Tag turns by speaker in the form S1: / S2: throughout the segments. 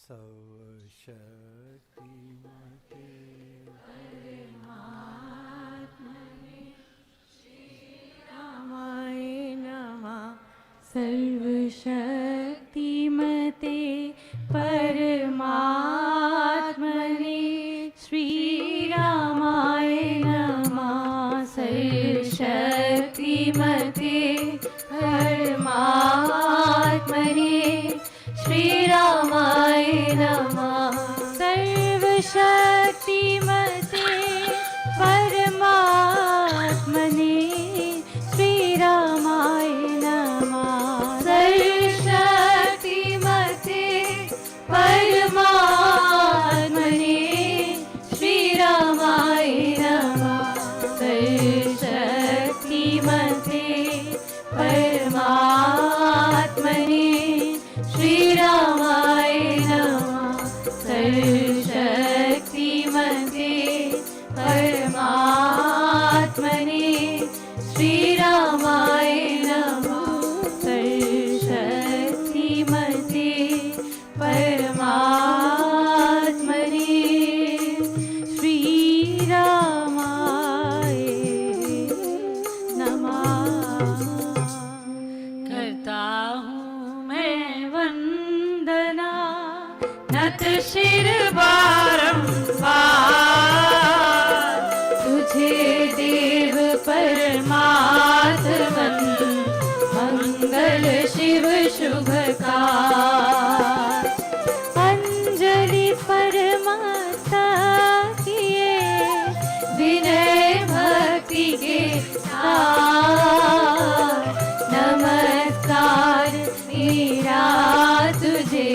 S1: सर्वशक्तिमते
S2: रामाय नमः। सर्वशक्तिमते परमात्मने श्रीरामाय नमः। सर्वशक्तिमते परमात्मने श्रीरामाय नमः। सर्वशक्तिमते परमात्मने श्रीरामाय नमः। सर्वशक्तिमते परमात्मने श्रीरामाय नमः। सर्वशक्तिमते परमात्मने श्रीरामाय नमः। सर्वशक्तिमते परमात्मने श्रीरामाय नमः। सर्वशक्तिमते परमात्मने श्रीरामाय नमः। करता हूँ मैं वंदना नत शिर बारंबार तुझे देव परमात्मन मंगल शिव शुभकार। अंजलि परमात्मा किए विनय भक्ति के साथ नमस्कार मेरा तुझे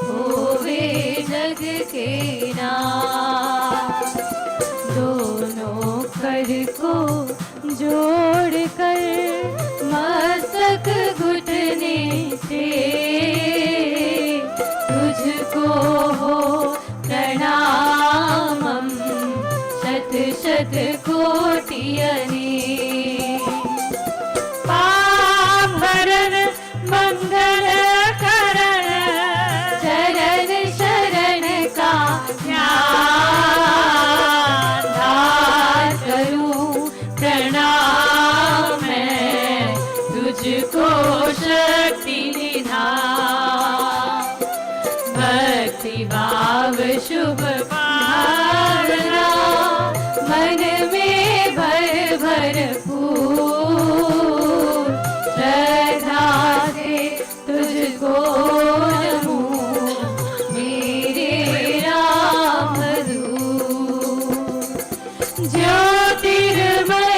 S2: होवे जग के नाथ। दोनों कर को जोड़ कर मस्तक घुटने से तुझको हो प्रणामम शत शत कोटि अनेक। पापहरण मंगल करण चरण शरण का ध्यान धार करूं प्रणाम मैं तुझको शक्ति निधान। भक्ति भाव शुभ भावना मन में भर भरपूर श्रद्धा से तुझको नमूं मेरे राम दूत। ज्योतिर्मय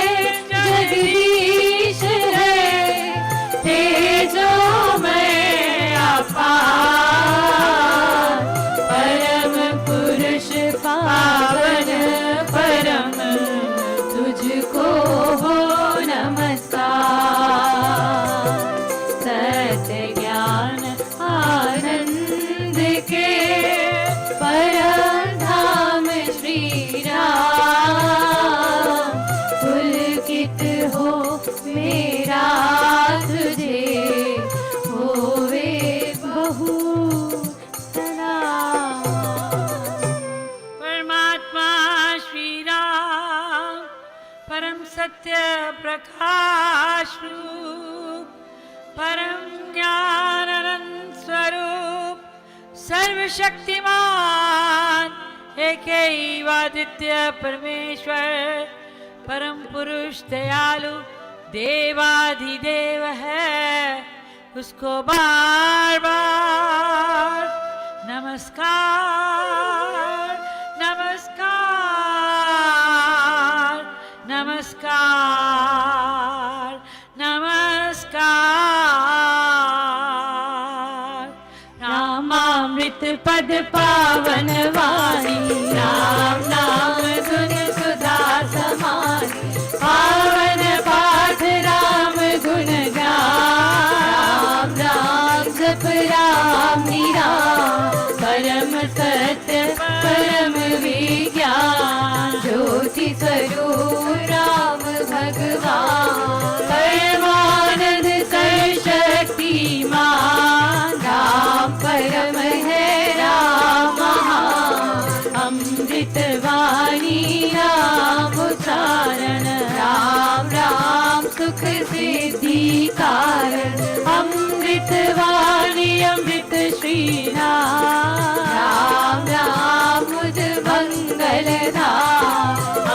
S2: जगदीश है तेजोमय अपार परम पुरुष पावन परम तुझको हो नमस्कार। सत्य ज्ञान आनंद के परम धाम श्री राम पुलकित हो मेरा तुझे होवे बहु सलाम। परमात्मा श्री राम परम सत्य प्रकाश रूप परम ज्ञान अनंत स्वरूप सर्वशक्तिमान एकैवादित्य परमेश्वर परम पुरुष दयालु देवाधिदेव है। उसको बार बार नमस्कार नमस्कार नमस्कार नमस्कार। रामामृत पद पावन वाणी राम नाम गुण सुधा समानी। पावन पाठ राम गुण गान राम जप राम निराम परम सत्य परम विज्ञान ज्योति स्वरूप राम भगवान। परमानंद सर्वशक्तिमान राम परम है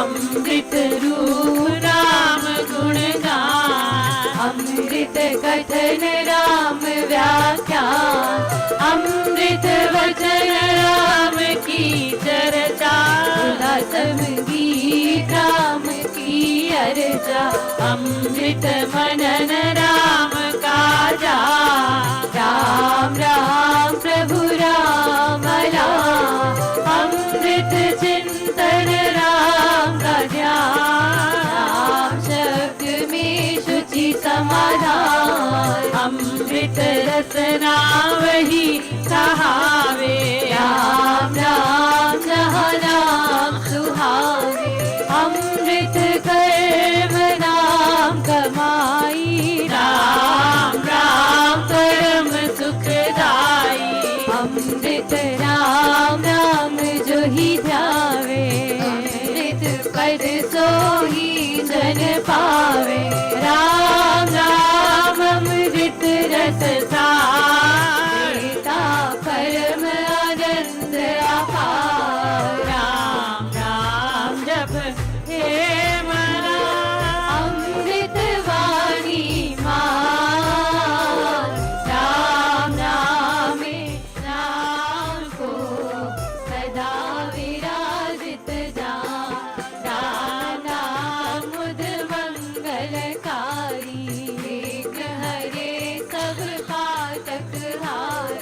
S2: अमृत रूप राम गुण गान, अमृत कथन राम व्याख्यान, अमृत वचन राम की चर्चा, उल्लासम गीत राम की अर्चा, अमृत मनन राम का जा, राम राम प्रभु राम राम, अमृत चिंतन राम का ध्यान, राम शब्द में शुचि समाधान, अमृत रसना वही सहावे, राम राम जहाँ नाम सुहावे, अमृत कर्म नाम कमाई, राम राम परम सुखदाई, अमृत राम राम जो ही ध्यावे, अमृत पद सो ही जन पावे, राम राम अमृत रस साता, परम आनंद अपार, राम राम जप हे मना, अमृत वाणी मान, राम नाम राम को सदा विराजित जान, राम नाम मुद मंगलकारी, विघ्न हरे सब पातक हारी,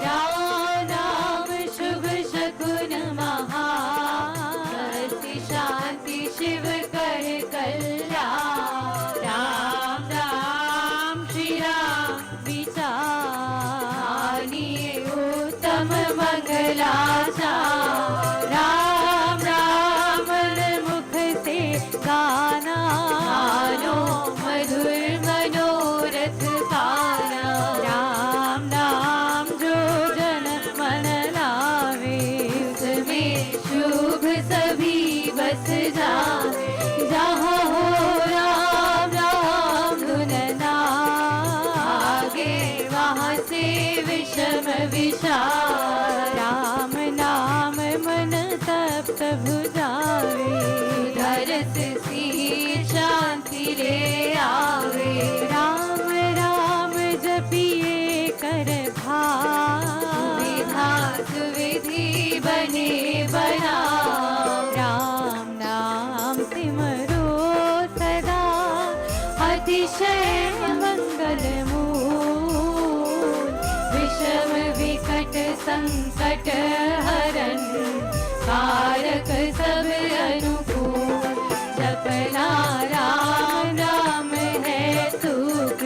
S2: राम नाम शुभ शकुन महान, शांति शांति शिव कर कल्याण, राम राम श्री राम विचार, उत्तम मंगलाचार, राम राम मुख से गाना, गानो मधुर मनोरथ गाना, राम नाम जो जन मन लावे, उसमें शुभ सभी बस जावे, जहाँ हो राम राम धुन आगे वहाँ से विषम विचार, राम नाम मन तप्त भुजावे, धरस सी शांति ले आवे, राम राम जपिए कर भाव, विधा सुविधि बने बना, राम नाम सिमरो सदा, अतिशय मंगल मूल, विषम विकट संकट हरन, कारक सब अनुकूल, जपना राम राम है सुख,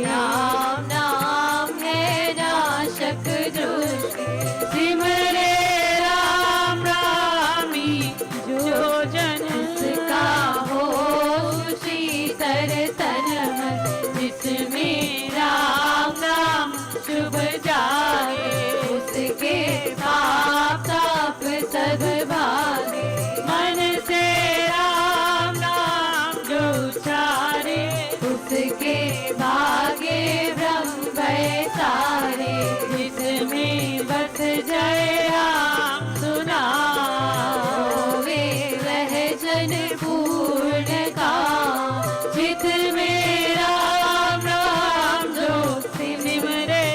S2: राम नाम है नाशक दुष्ट, सिमरे राम रामी जो जन, उसका हो शीतल तन मन, जिसमें राम नाम शुभ जाए, उसके पाप ताप सब भागे, मन से राम नाम जो उचारे, उसके भागे ब्रह्म भय सारे, जिसमें बस जय राम सुना, वे वह जन पूर्ण का, चित में राम राम जो सिमरे,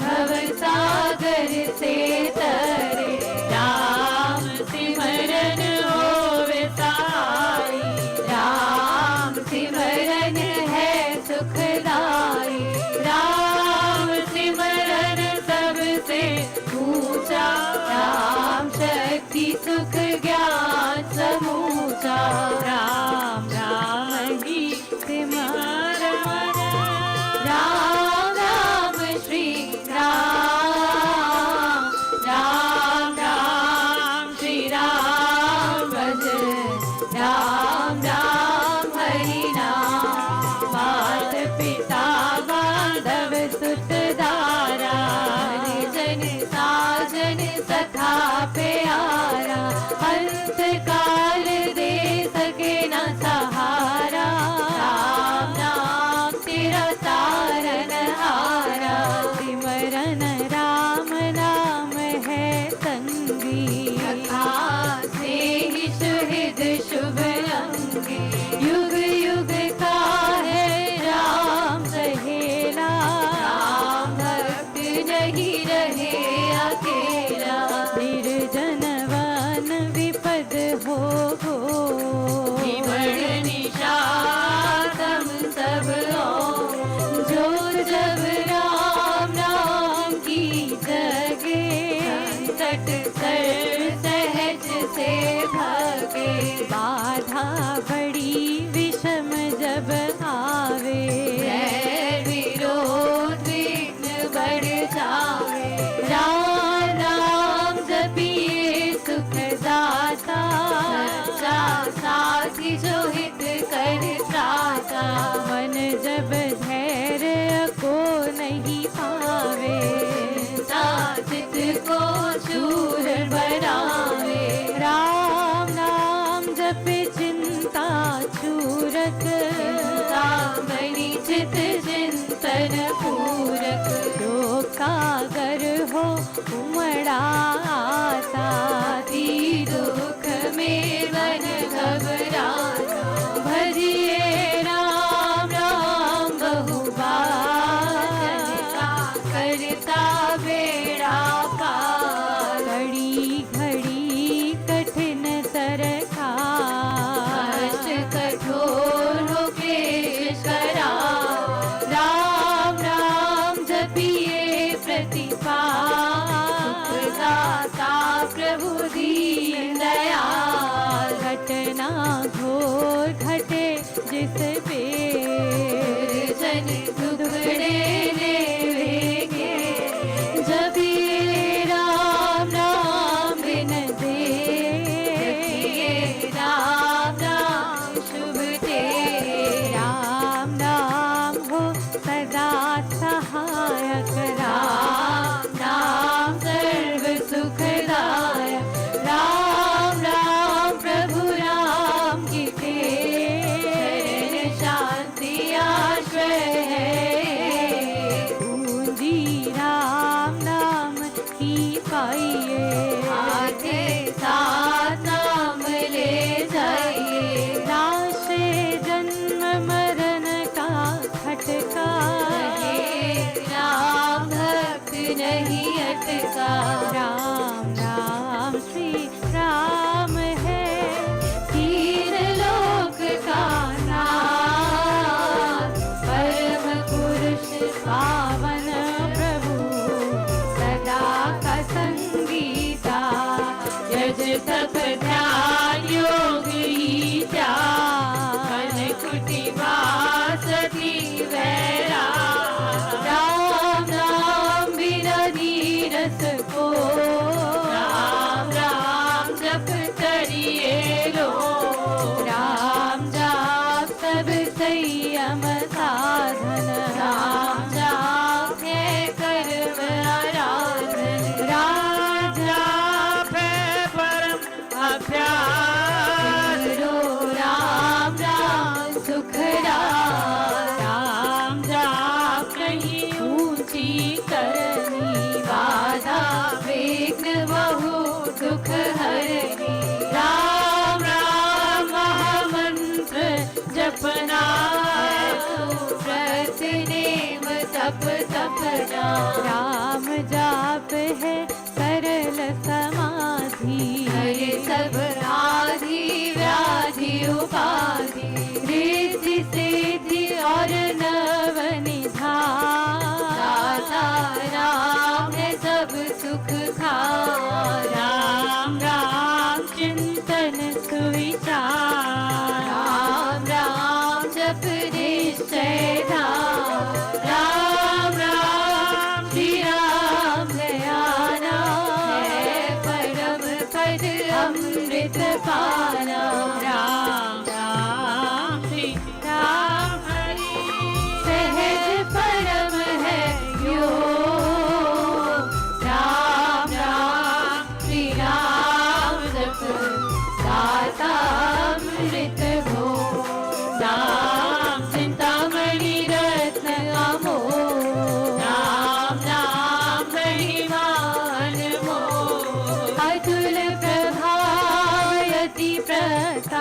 S2: भव सागर से तरे, राम सिमरन होवे साई, राम सिमरन है सुखदाई, राम सिमरन सबसे ऊंचा, राम शक्ति सुख ज्ञान समूचा, राम राम ही सिमरन, राम राम श्री राम, राम राम श्री राम भज, राम राम हरि नाम, मात पिता बांधव सुत दारा, हरिजन साजन सखा प्यारा, अंत काल दे सके न सहारा, राम नाम तेरा तारन हारा, सिमरन राम नाम है संगी, कथा से ही सुहे युग युग का है राम सहेला, राम भक्त नहीं रहे अकेला। निर्जन वन विपद हो निबड़ निषादम सब हो, जो जब राम नाम की जगे, सट सर सहज से भागे। बाधा बड़ी विषम जब आवे, विरोध विघ्न बढ़ जावे। राम नाम जपिए सुख दाता, सच्चा साथी जो हित कर त्राता। मन जब धैर्य को नहीं पावे, चित को चूर बनावे। राम नाम जप चिंता चूरक, बड़ी चित चिंतन पूरक। शोक सागर हो उमड़ा आता, दुख में मन घबराता। भजिए राम राम बहुबार, करता बेड़ा पार। घड़ी घड़ी कठिन सरकार, कठोर हो क्लेश करा। राम राम जपिए प्रतिपाल, दाता प्रभु दीन दयाल। घटना घोर घटे जिस पे, जन दुखड़े लेवेगे। जपिए राम राम बिन दे, राम राम शुभ दे। राम नाम हो सदा सहायक, राम नाम सर्व सुखदायक। राम राम प्रभु राम की टेक, शांति आश्रय है। पूंजी राम नाम की पाइए, आगे साथ नाम ले जाइए। नाशे जन्म मरण का खटका, राम भक्त नहीं अटका। राम राम श्री राम है तीन लोक का नाथ, परम पुरुष पावन प्रभु सदा का संगीता। यज तप ध्यान योग ईचा, मन कुटी वासति वैरा। राम राम बिना नीरस को, राम राम जप करिए लो। राम जाप सब संयम साधन, राम जाप है कर्म आराधन। राम जाप है परम अभ्यास, राम राम सुखदायक। राम जाप नहीं ऊंची करनी, बाधा विघ्न बहु दुख हरनी। राम राम महामंत्र जपना, व्रत नेम तप तपना। राम जाप है सरल समाधि, हरे सब आदि व्याधि उपाधि। रिद्धि सिद्धि और नव निधान, राम है सब सुख खा। राम राम चिंतन सुविचार, राम राम जप निश्चय धाम। राम राम श्री राम दयाना, है परम पद अमृत पाना। राम राम श्री राम हरि, सहज परम है योग। राम राम श्री राम जप, दाता अमृत भो। राम चिंतामणि रत्न अमोल, राम नाम महिमान मोल। अतुल प्रभाव यति प्रताप,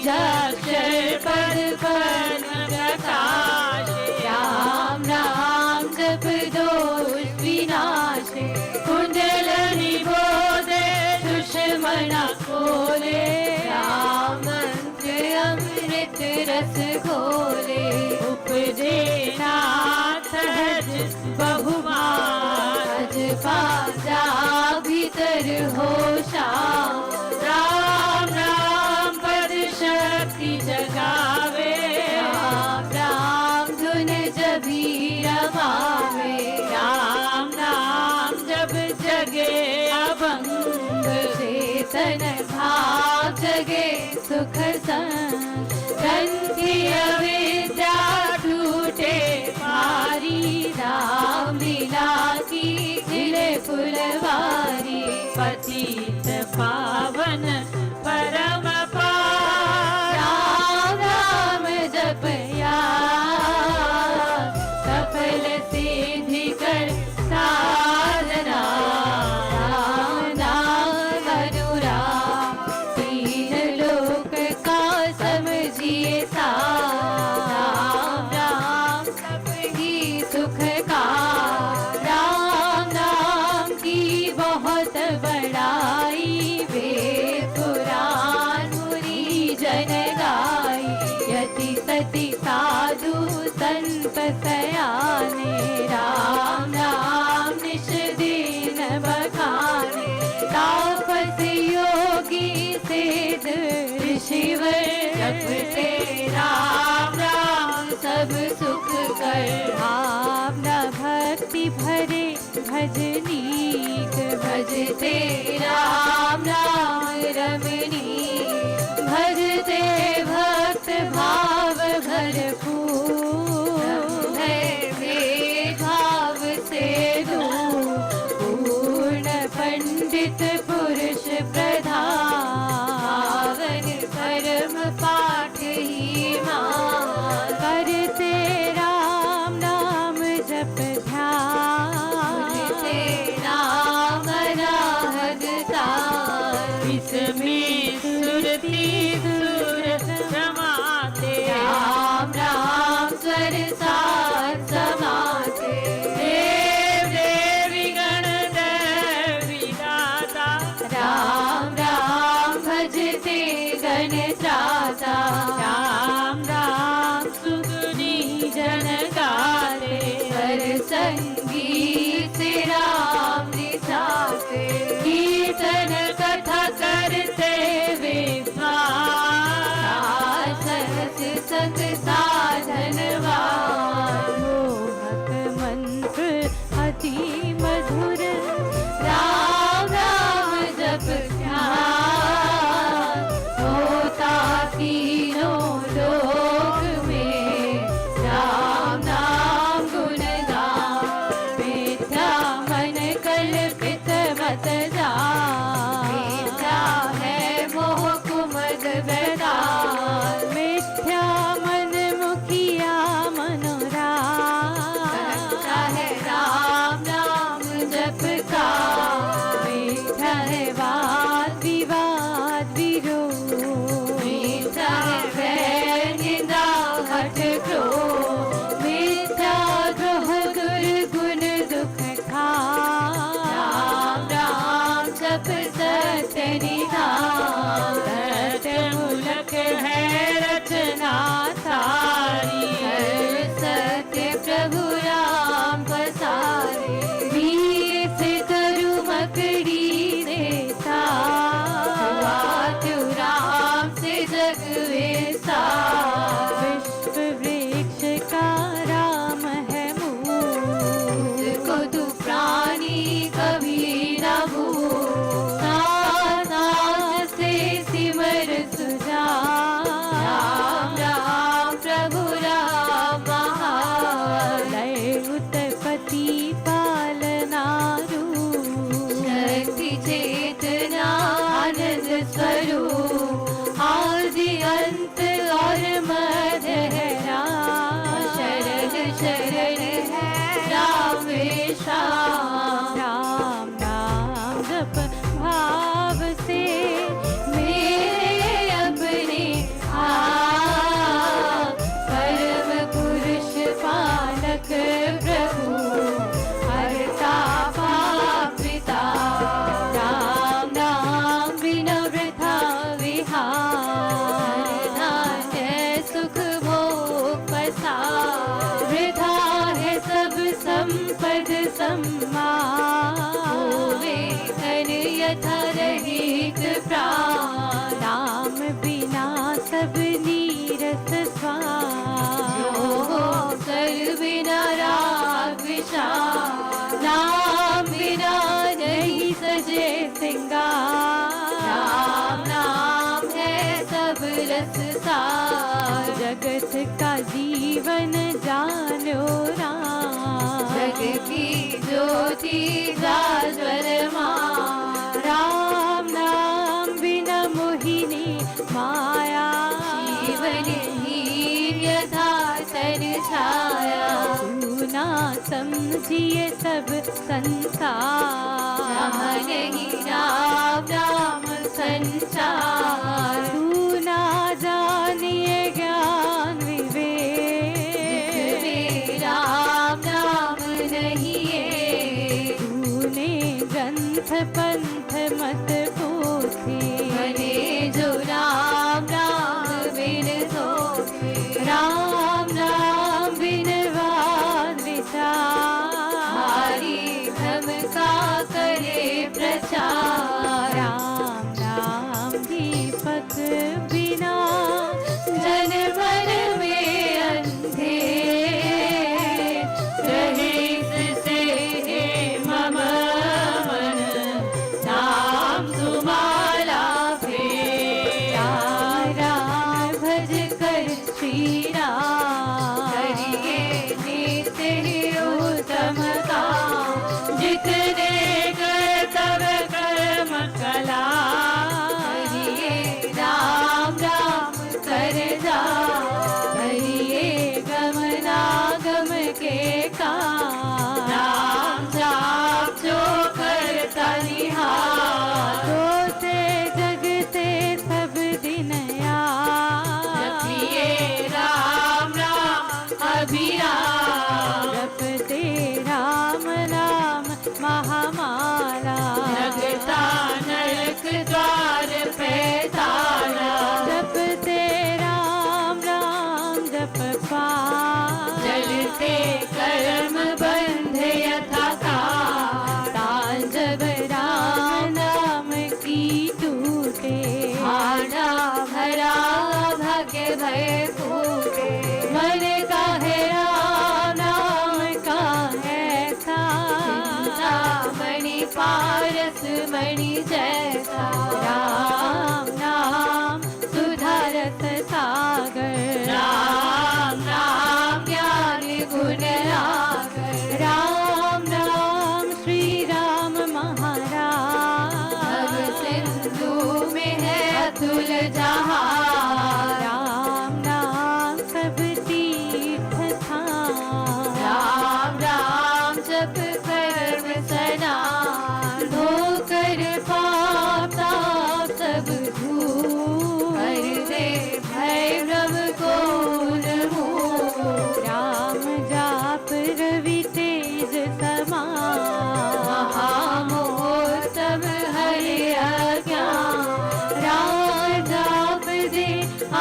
S2: बीजाक्षर पद पद्म प्रकाश राम नाम जप दोष विनाशे कुंडलनि बोधे दुश्मना खोले राम मंत्र अमृत रस घोले उपजे नाथ सहज बहुमान पाजा भीतर हो श्याम राम राम पद शक्ति जगावे राम राम धुन जभी रमावे राम नाम जब जगे अभंग चेतन भाव जगे सुख संग ग्रंथि अविद्या टूटे मारी राम लीला की खिले फुलवारी पतित पावन परम पावन राम राम जपया सफल सिद्धि कर साधना राम नाम अनुराग तीन लोक का समझिए राम राम सबकी सुख का राम नाम की बहुत बड़ाई वेद पुराण मुनि जन गाई यति सति साधु संत सयाने राम नाम निश दिन बखाने तापस योगी सेध ऋषिवर जपते राम राम सब सुख कर राम न भक्ति भरे भजनीक भजते राम नाम रमणी भजते भक्त भाव भरपूर है भाव से दूर पूर्ण पंडित पुरुष प्रधान परम पाठ ही मान करते राम नाम जप ध्यान राम राहगता इसमें सुरती सुर समाते राम राम स्वर साथ समाते देव देवी गण देवी दाता राम राम भजते गण त्राता राम राम सुगुनी जन गाते हर संगीत से राम निसाते कीर्तन कथा करते विद्वान सहस संग साधनवान मोहक मंत्र अति मधुर राम राम जप ध्यान होता तीनों लोक में राम नाम गुणगान संपद सम्मान, होवे धन यथा रहित प्राण, राम बिना सब नीरस स्वान, जो हो कर बिना राग विशाल, राम बिना नहीं सजे सिंगार, राम नाम है सब रस सार, जगत का जीवन जानो राम, जग की ज्योति जाज्वल मां, राम नाम बिना मोहिनी माया, जीवन हीन यथा तन छाया, तू ना समझिए सब संसार, जहाँ नहीं राम राम संचार, तू ना जानिए ज्ञान विवेक, जिसमें राम नाम नहीं है, तूने ग्रंथ पंथ मत पूछे, बने जो राम राम बिन सोचे, राम नाम बिन वाद विचार, हरि धम का करे प्रचार, राम नाम दीपक बिना जन मन में अंधे, रहे इससे मम मन, नाम तुम्हारा फेरा, राम भज कर श्री राम, करिए नित्य ही उत्तम काम, जितने कर तब कर्म कला, करिए राम राम कर जा, करिए गमनागम के काम, राम जाप जो करता निहार, तो से जग से सब दिन याद, जपिए राम राम अभिराम, जपते राम नाम महामाला, लगता नरक द्वार पे ताला, जपते राम राम जप पार, जलते कर्म बंध यथा ताल, जब राम नाम की टूटे, हारा भरा भाग्य भय फूटे, मन का है राम नाम का ऐसा, मणि पारस मणि जैसा, राम नाम सुधारत सागर, राम नाम ज्ञान गुण आगर, राम नाम श्री राम महाराज, भव सिंधु में है अतुल जहां, राम नाम सब तीर्थ स्थान, राम राम जप कर्म स्नान, धोकर पाप ताप सब धूल, कर दे भय भ्रम को उन्मूल, राम जाप रवि तेज समान, महामोहतम हरि अज्ञान, राम जाप दे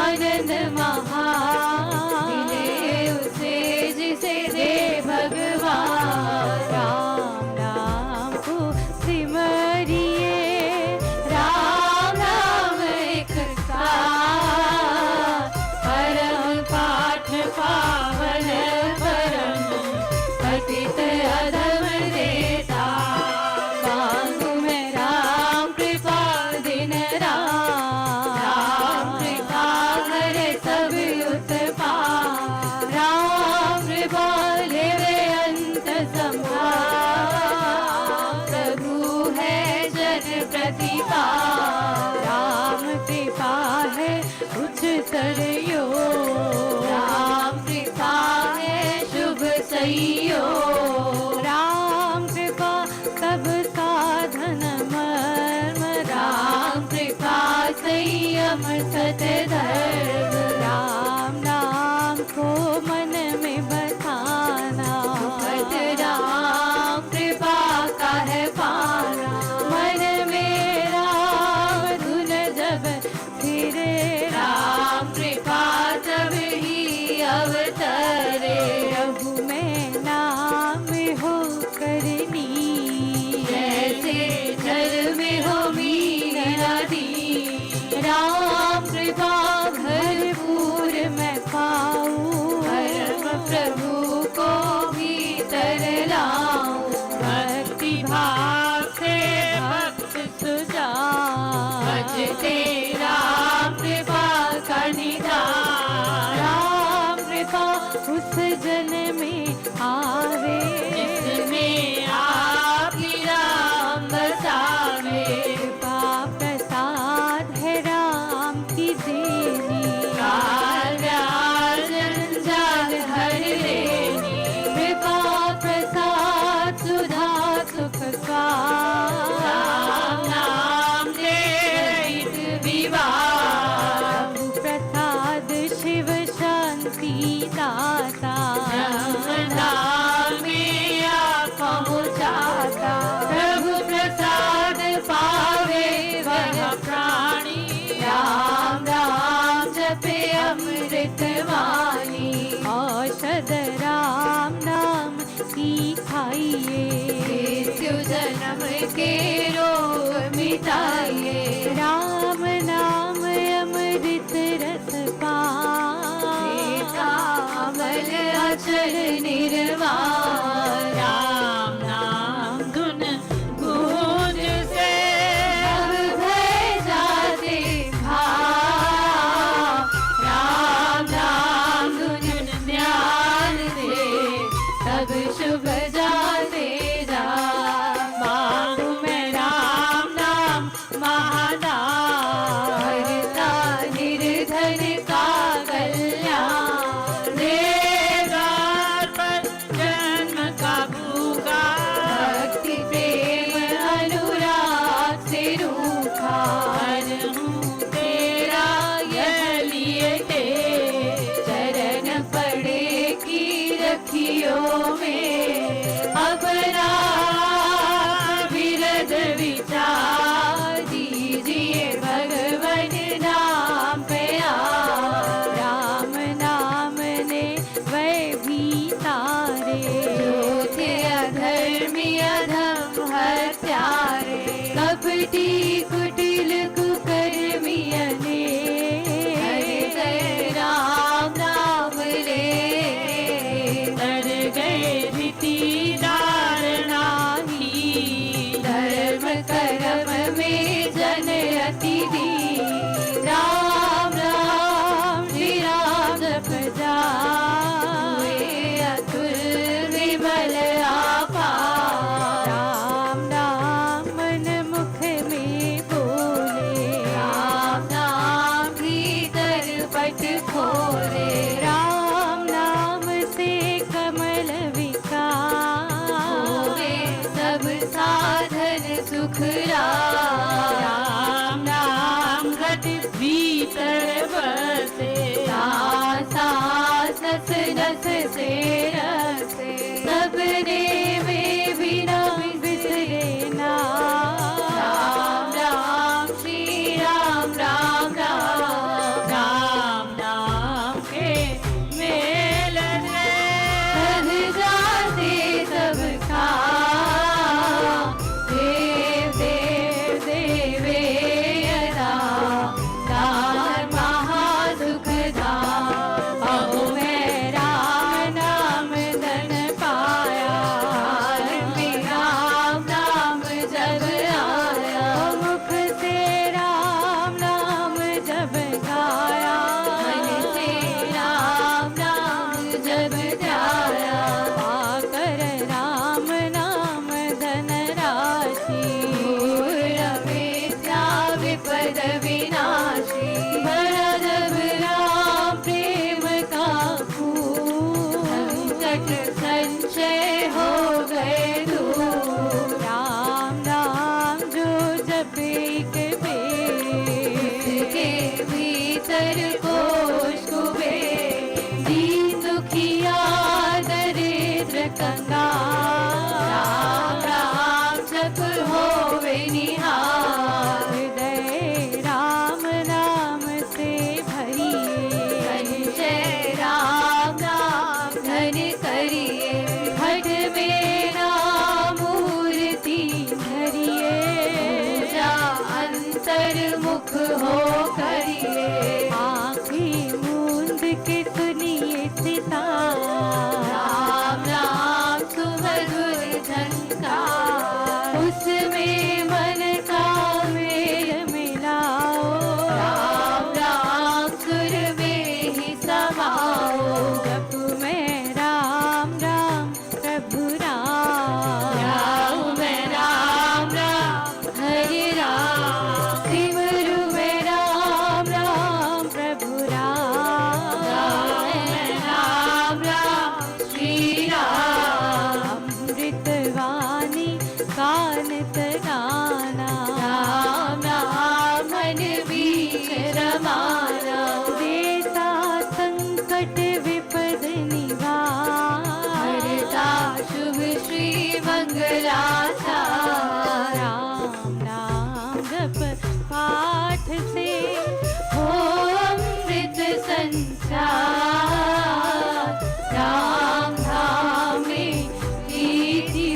S2: आनंद महान, मिले उसे जिसे दे भगवान, राम नाम को सिमरिए, राम नाम एक साथ, परम पाठ पावन परम, पतित अधम देता, मांगू मैं राम कृपा दिन रात, राम कृपा करे सब उत्पात, राम कृपा लेवे अंत संभार, प्रभु है जन प्रतिपा, राम कृपा है उच्चतर योग, राम कृपा है शुभ संयोग, राम कृपा सब साधन मर्म, राम कृपा संयम सत धर्म, राम नाम को मन में बसाना, भक्त राम कृपा का है पाना, मन में राम धुन जब फिरे, राम कृपा तब ही अवतरे, प्रभु में पाइए,
S1: मृत्यु जन्म के रोग मिटाइए।
S2: राम नाम अमृत रस पाए,
S1: कामल अचल निर्वाण।
S2: राम नाम गुण गूंज से
S1: सब भय जाते भाव। राम नाम गुण ज्ञान से सब शुभ जाते जा।
S2: मांगू मैं राम नाम महादान,
S1: हरता निर्धन का कल्याण।
S2: देवदार पर जन्म का भूखा,
S1: भक्ति प्रेम अनुराग से रूखा।
S2: हूँ तेरा यह लिए थे,
S1: चरण पड़े की रखियो में। अपना विरद विचार दीजिए भगवन नाम पे आ।
S2: राम नाम ने वह भी तारे,
S1: जो थे अधर्मी अधम हत्यारे। कपटी कुटिल कुकर्मी अनेक, गए राम नाम ले।
S2: तर गए रीति धारणा ही,
S1: धर्म कर्म में जन अति दी। राम राम श्री राम जप जाए, अतुल विमल आपा।
S2: राम नाम मन मुख में बोले,
S1: राम नाम भीतर पट खोले।
S2: राम नाम से कमल विकार,
S1: होवे सब साधन सुख राम।
S2: राम नाम घट भीतर बसे,
S1: सांस नस नस से रसे। सबने में बिना बिसरे ना। राम राम श्री राम राम राम।
S2: राम नाम के मेल से
S1: सध जाते सबका। देव देव देवे यदा। दान महासुख धाम।
S2: अहो मैं राम नाम धन पाया,
S1: में राम नाम जब आया।
S2: मुख से राम नाम जब गाया,
S1: मन से राम नाम जब ध्याया।
S2: पाकर राम नाम धन राशि,
S1: रमेशा विपद विनाशी। भरा जब राम प्रेम का खून। संकट संचय हो गए दूर।
S2: राम नाम जो जपे एक बेर,
S1: के भीतर कोश कुबेर। दीन दुखिया दरिद्र कंगाल। राम राम जप होवे निहाल।
S2: हृदय राम नाम से भरिए,
S1: संचय राम नाम धन करिए। हठ में राम मूर्ति धरिए। पूजा अंतर्मुख हो करिए।
S2: आँखें मूंद के सुनिए सितार,
S1: राम राम सुमधुर झंकार। उसमें मन का मेल मिलाओ। राम राम सुर में ही समाओ।
S2: जप में राम राम प्रभु राम,
S1: राम में राम राम हरि राम। सिमरु में राम राम प्रभु राम। राम में राम राम श्री राम।
S2: अमृतवाणी कान तगाना,
S1: राम राम मन बीच रमाना।
S2: देता संकट विपद निवार,
S1: हरता शुभ श्री मंगलाचा।
S2: राम नाम जप पाठ से
S1: हो अमृत संचार। राम धाम में प्रीति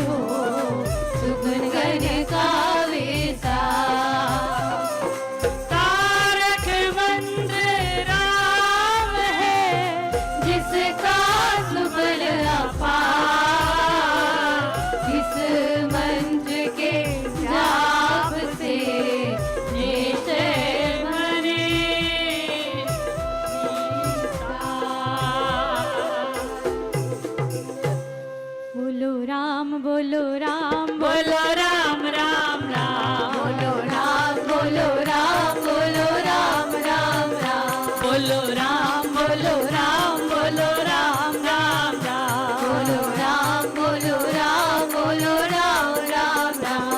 S2: राम बोलो राम
S1: बोलो राम राम राम बोलो राम बोलो राम बोलो राम राम राम बोलो राम बोलो राम बोलो राम राम राम बोलो राम बोलो राम बोलो राम राम राम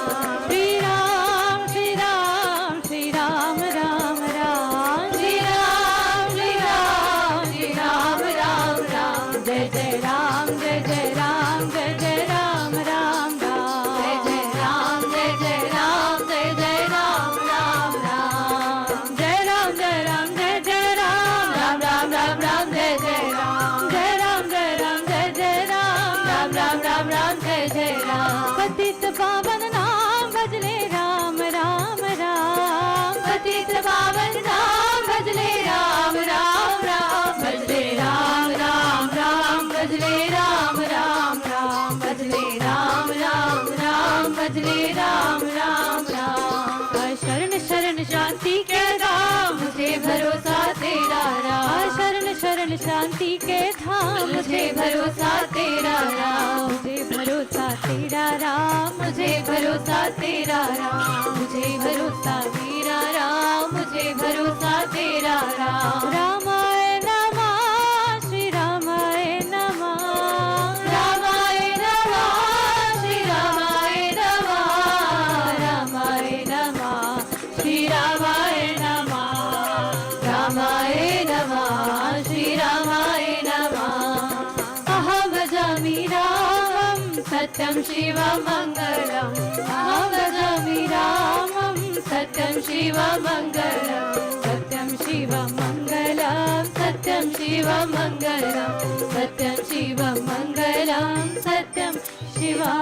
S2: श्री राम श्री राम श्री राम राम राम
S1: श्री राम श्री राम श्री राम राम राम जय जय राम जय जय राम जय जय राम राम राम जय जय राम जय जय राम जय जय राम राम राम
S2: जय राम जय राम जय जय राम
S1: राम राम राम राम जय जय राम
S2: जय राम जय राम जय जय राम
S1: राम राम राम राम जय जय राम
S2: पतित पावन नाम भजले राम राम राम
S1: पतित पावन नाम भजले राम राम राम भजले राम राम राम भजले राम राम राम भजले राम राम राम भजले राम राम राम
S2: शरण शरण शांति के
S1: धाम मुझे भरोसा तेरा राम
S2: शरण शरण शांति के धाम
S1: मुझे भरोसा तेरा राम
S2: मुझे भरोसा तेरा राम
S1: मुझे भरोसा तेरा राम मुझे भरोसा तेरा राम मुझे भरोसा तेरा राम
S2: रामाय नमः श्री रामाय नमः
S1: रामाय नमः श्री रामाय नमः रामाय नमः श्री रामाय नमः रामाय नमः श्री रामाय नमः अहं भजामि रामं सत्यं शिवं मङ्गलम् अहं भजामि रामं सत्यं शिवं मङ्गलम् सत्यं शिवं मङ्गलं सत्यं शिवं मङ्गलं सत्यं शिवं मङ्गलं सत्यं शिवा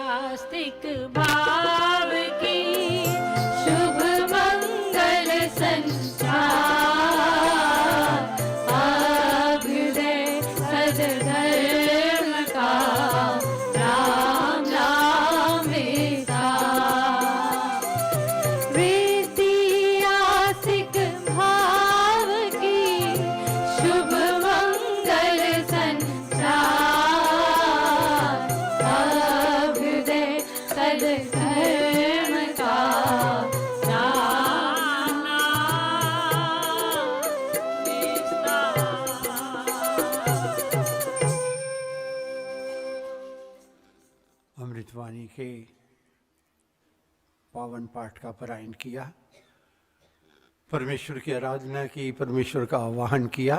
S2: आस्तिक भाव की
S1: शुभ मंगल संचार अभ्युदय सदधर्म का राम नाम विस्तार
S2: वृद्धि आस्तिक भाव की
S1: शुभ मंगल संचार अभ्युदय सदधर्म का राम नाम विस्तार।
S3: अमृतवाणी के पावन पाठ का पारायण किया, परमेश्वर की आराधना की, परमेश्वर का आवाहन किया।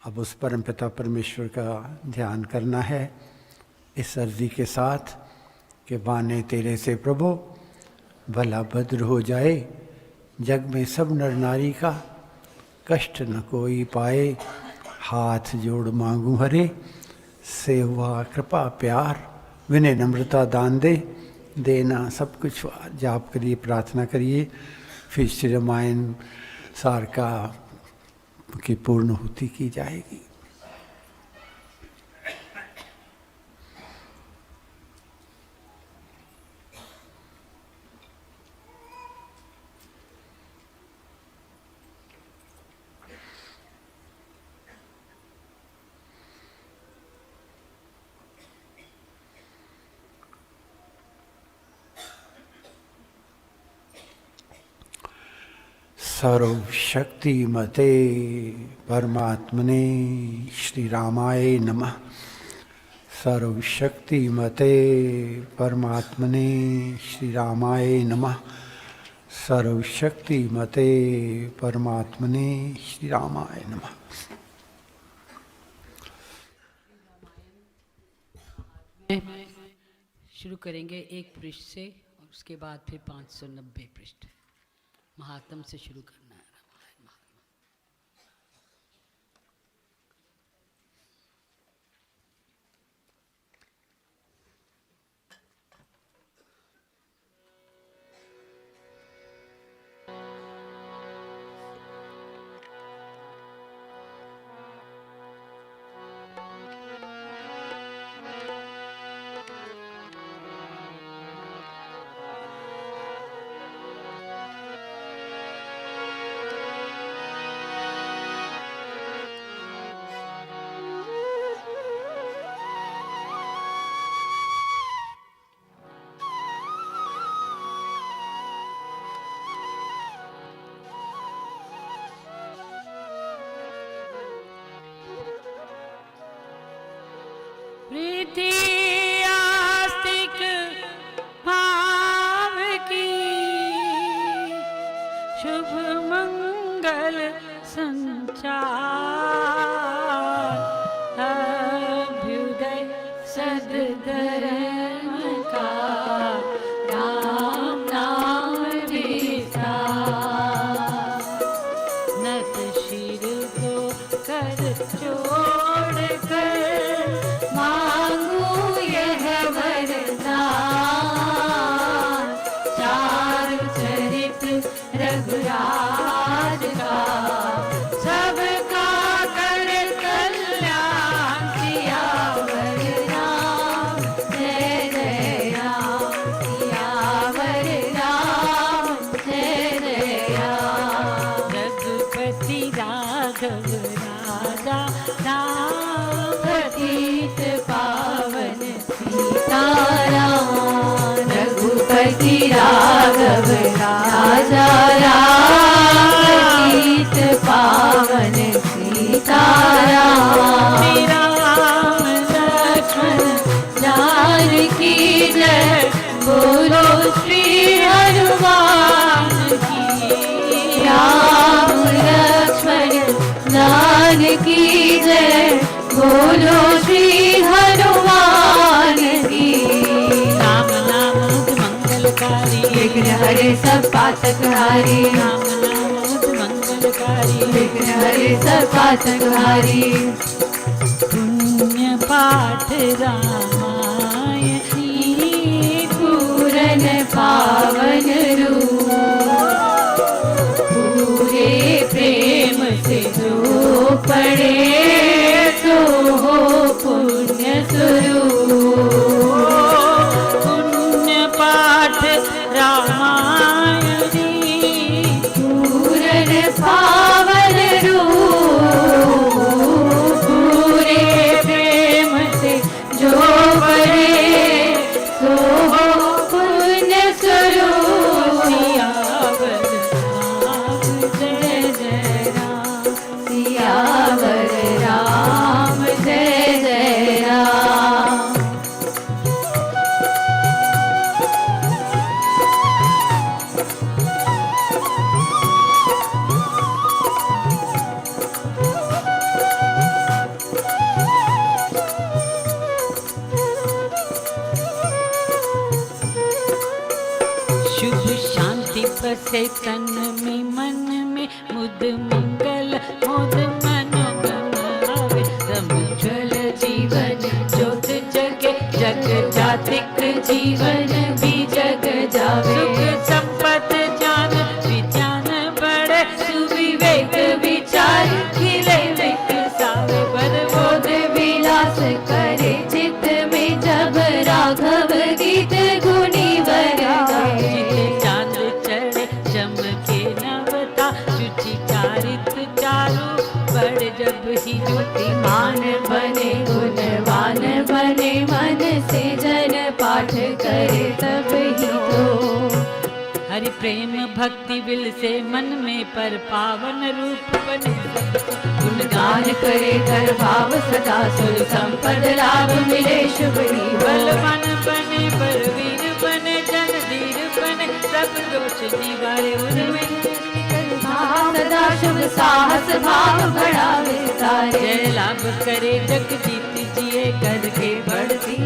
S3: अब उस परमपिता परमेश्वर का ध्यान करना है इस अर्जी के साथ कि बाने तेरे से प्रभु भला भद्र हो जाए, जग में सब नर नारी का कष्ट न कोई पाए। हाथ जोड़ मांगू हरे, सेवा कृपा प्यार विनय नम्रता दान दे, देना सब कुछ। जाप करिए, प्रार्थना करिए, फिर श्री रामायण सार का की पूर्णहोती की जाएगी। सर्वशक्तिमते परमात्मने श्री रामाय नमः। सर्वशक्तिमते परमात्मने श्री रामाय नमः। सर्वशक्तिमते परमात्मने श्री रामाय नमः।
S4: शुरू करेंगे एक पृष्ठ से और उसके बाद फिर 590 पृष्ठ महात्म से शुरू करना है। रामायण महात्म।
S2: सकल संचार, अभ्युदय सद्धर्म का राम नाम विस्तार। नत शिर को कर छोड़ कर मांगू यह वरदान, चार चरित रघुराज का सबका कर कल्याण। सियावर राम जय जय राम, सियावर राम जय जय राम। रघुपति राघव राजा राम, पतित पावन सीताराम। रघुपति राघव राजा राम, पतित पावन सीताराम। राम लक्ष्मण जानकी जय, बोलो श्री हनुमान की। राम लक्ष्मण जानकी जय, बोलो श्री हनुमान की। राम नाम मंगलकारी, विघ्न हरे सब पातक हारी। राम नाम मंगलकारी, विघ्न हरे सब पातक हारी। पुण्य पाठ रामायणी, पूरन पावन रूप। पूरे प्रेम से जो पढ़े तो हो पुण्य स्वरूप। पुण्य पाठ रामायणी, पूरन पावन रूप। पूरे प्रेम से जो पढ़े तो हो पुण्य स्वरूप। सियावर राम जय जय राम, सियावर राम जय जय राम। शुभ शांति बसे तन में मन में, मुद मंगल मोद मनोगम आवे। समुज्वल जीवन ज्योत जगे, जग जातिक जीवन भी जग जावे। सुख संपत्ति ज्ञान विज्ञान बढ़े, सुविवेक विचार खिले विकसावे। बरबोध विलास करे चित्त में, जब राघव गीत गुनी वर गाए। चांद चढ़े चमके नवता, शुचि चारित चारु बड़ जब ही ज्योतिमान बने। गुणवान बने मन से जन, पाठ करे तब ही तो। हरि प्रेम भक्ति विल से मन में, पर पावन रूप बने। गुणगान करे कर भाव सदा, सुर संपद लाभ मिले शुभ ही। बलवान बने बलवीर बने, जन धीर बने, सब दोष निवारे। उर्वे सदा शुभ साहस भाव बढ़ावे सारे। जय लाभ करे जग जीत जिए, करके बढ़ती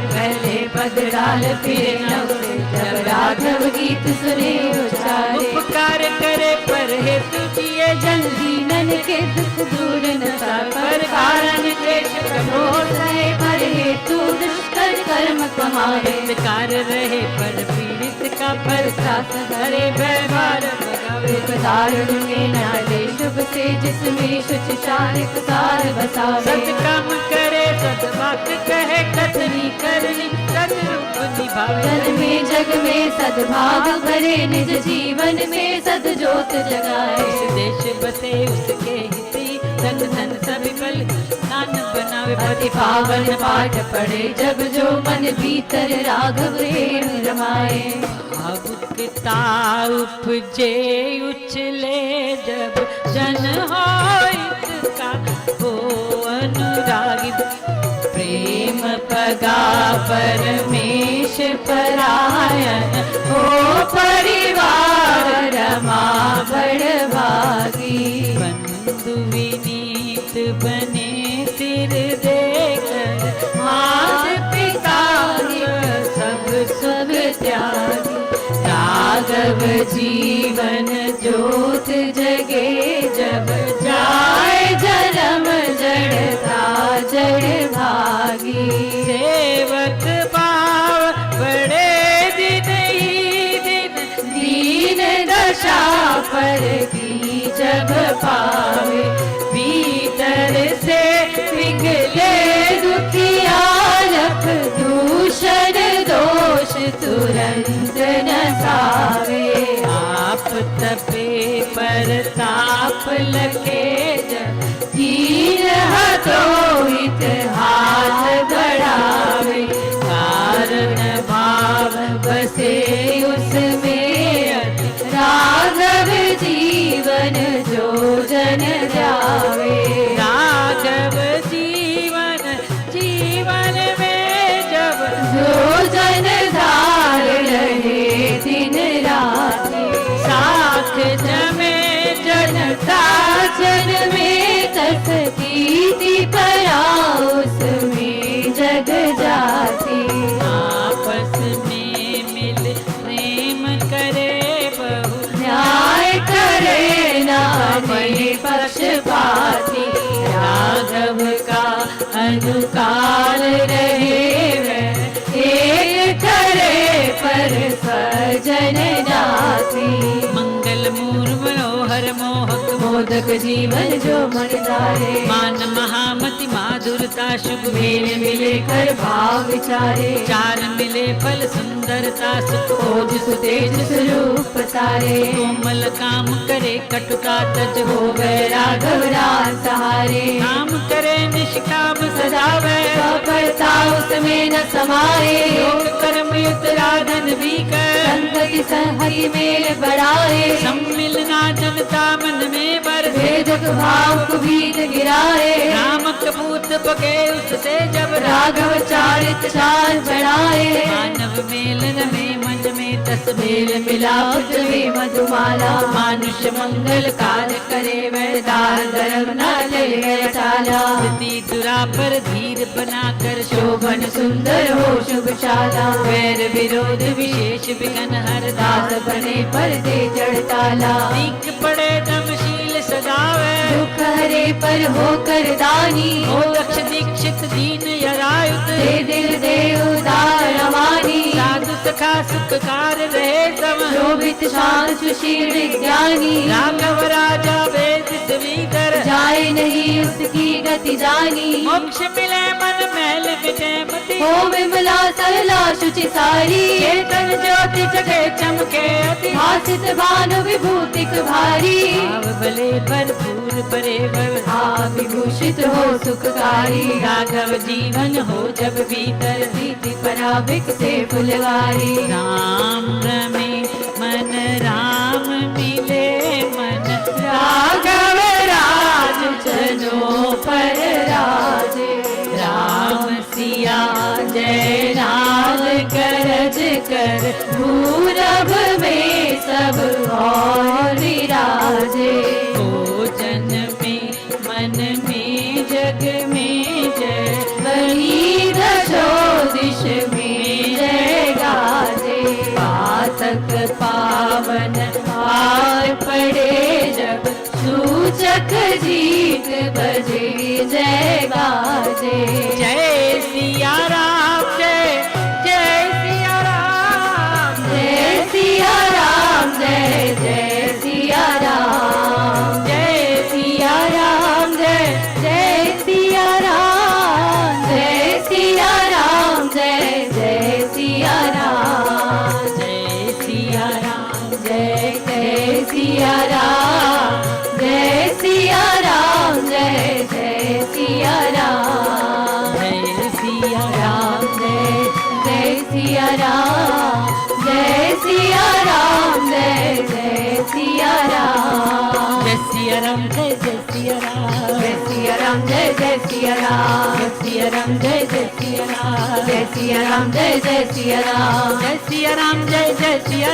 S2: पहले पद डाल फिरे नवरे। जब राघव गीत सुने उचारे। उपकार करे पर हेतु जिए, जन जीवन के दुख दूर न सारे। पर कारण क्लेश कठोर रहे, पर हेतु दुष्कर कर्म कमाए। कार रहे पर पीड़ित का, पर साथ धरे व्यवहार भगावे। दारुण में नाले शुभ से, जिसमें शुच चारिक सार बसावे। सत काम करे सत बात कहे, कथनी करनी सदरूप निभावे। जन में जग में सद्भाव भरे, निज जीवन में सद्जोत जगाए। इस देश बसे उसके हिती, धन धन सभी बल दान बनावे। पति पावन पाठ पढ़े, जब जो मन भीतर राघव प्रेम रमाए। भावुकता उपजे उछले, जब जन हो इसका हो अनुरागी। प्रेम पगा परमेश परायण, हो परिवार रमा बड़वा।
S1: सुख त्यागी। राघव जीवन ज्योत जगे जब जाए जन्म जड़ता जड़ भागी।
S2: सेवक भाव बड़े दिन ही दिन
S1: दीन दशा पर की जब पावे। भीतर से पिघले दुखिया लख दूषण दोष तुरंत नसावे।
S2: आप तपे पर ताप लगे जब
S1: तीर हथोहित हाथ बढ़ावे। कारण भाव बसे उसमें अति राघव जीवन जो जन जावे।
S2: राघव जीवन जीवन में जब
S1: जो जन धार रहे दिन राति।
S2: साथ जमे
S1: जनता जन में तस कीर्ति परा उसमें जग जाती।
S2: आपस में मिल प्रेम करे बहु
S1: न्याय करे ना बने पक्षपाती। राघव का अनुकार रहे वह एक करे पर सजन जाती।
S2: मंगल मूर मनोहर मोहक
S1: मोदक जीवन जो मन धारे।
S2: मान महामति माधुरता शुभ
S1: मेल मिले कर भाव विचारे।
S2: चार मिले फल सुंदरता सुख
S1: ओज सुतेज स्वरूप सारे।
S2: कोमल काम करे कटुता तज
S1: हो गए राघव राज सहारे।
S2: काम करे निष्काम सदावे
S1: सफलता उसमें न समाये।
S2: योग कर्म युक्त राधन भी कर
S1: संगति संहति मेल बढ़ाए।
S2: सम्मिलना जनता मन में बर
S1: भेदक भाव को भीत गिराए।
S2: राम कपूत पके उससे जब
S1: राघव चारित चार बढ़ाए।
S2: मानव मेलन में मन में तस
S1: मेल मिलाप में मधुमाला। मानुष्य मंगल कार्य करे वह दार धर्म न ले टाला।
S2: स्थिति दुरा पर धीर बनाकर
S1: शोभन सुंदर हो शुभशाला। वैर विरोध विशेष विघ्न हर दास बने पर दे चढ़ताला।
S2: सीख पड़े दमशील सदावे
S1: दुख हरे पर होकर दानी।
S2: हो दक्ष दीक्षित दीन यरायुत
S1: दे दिल दे उदार रवानी।
S2: साधु सखा सुखकार रहे सम
S1: शोभित शांत सुशील विज्ञानी।
S2: राघव राजा वेद श्रीधर
S1: जाए नहीं उसकी गति जानी।
S2: मोक्ष मिले मन मैल मिटे मति
S1: हो विमला सरला शुचि सारी।
S2: चेतन ज्योति जगे चमके अति
S1: भासित भानु विभूतिक भारी।
S2: भाव भले भरपूर परे भव
S1: विभूषित हो सुखकारी।
S2: राघव जीवन हो जब भीतर
S1: प्रीति पराभिक से फुलवारी।
S2: राम रमे मन राम मिले मन
S1: राघव राज जनों पर राजे। राम सिया जय नाल करज कर भूरभ में सब और विराजे।
S2: ओ जन में मन में जग में जय
S1: वही दशो दिश में जय गाजे। पातक पावन पार पड़े जब सूचक जीत बजे जय गाजे।
S2: जय सिया राम जय जय सिया राम
S1: जय सिया राम जय जय सिया राम। जय सिया राम जय जय सिया राम। जय सिया राम जय जय सिया राम।
S2: जय सिया राम
S1: जय जय सिया राम। जय सिया राम जय जय सिया राम।
S2: जय सिया
S1: राम जय जय सिया राम। जय सिया राम जय जय सिया राम।
S2: जय सिया सिया राम जय जय सिया राम
S1: जय सिया राम जय जय सिया राम
S2: जय सिया राम जय जय सिया राम
S1: जय सिया राम जय जय सिया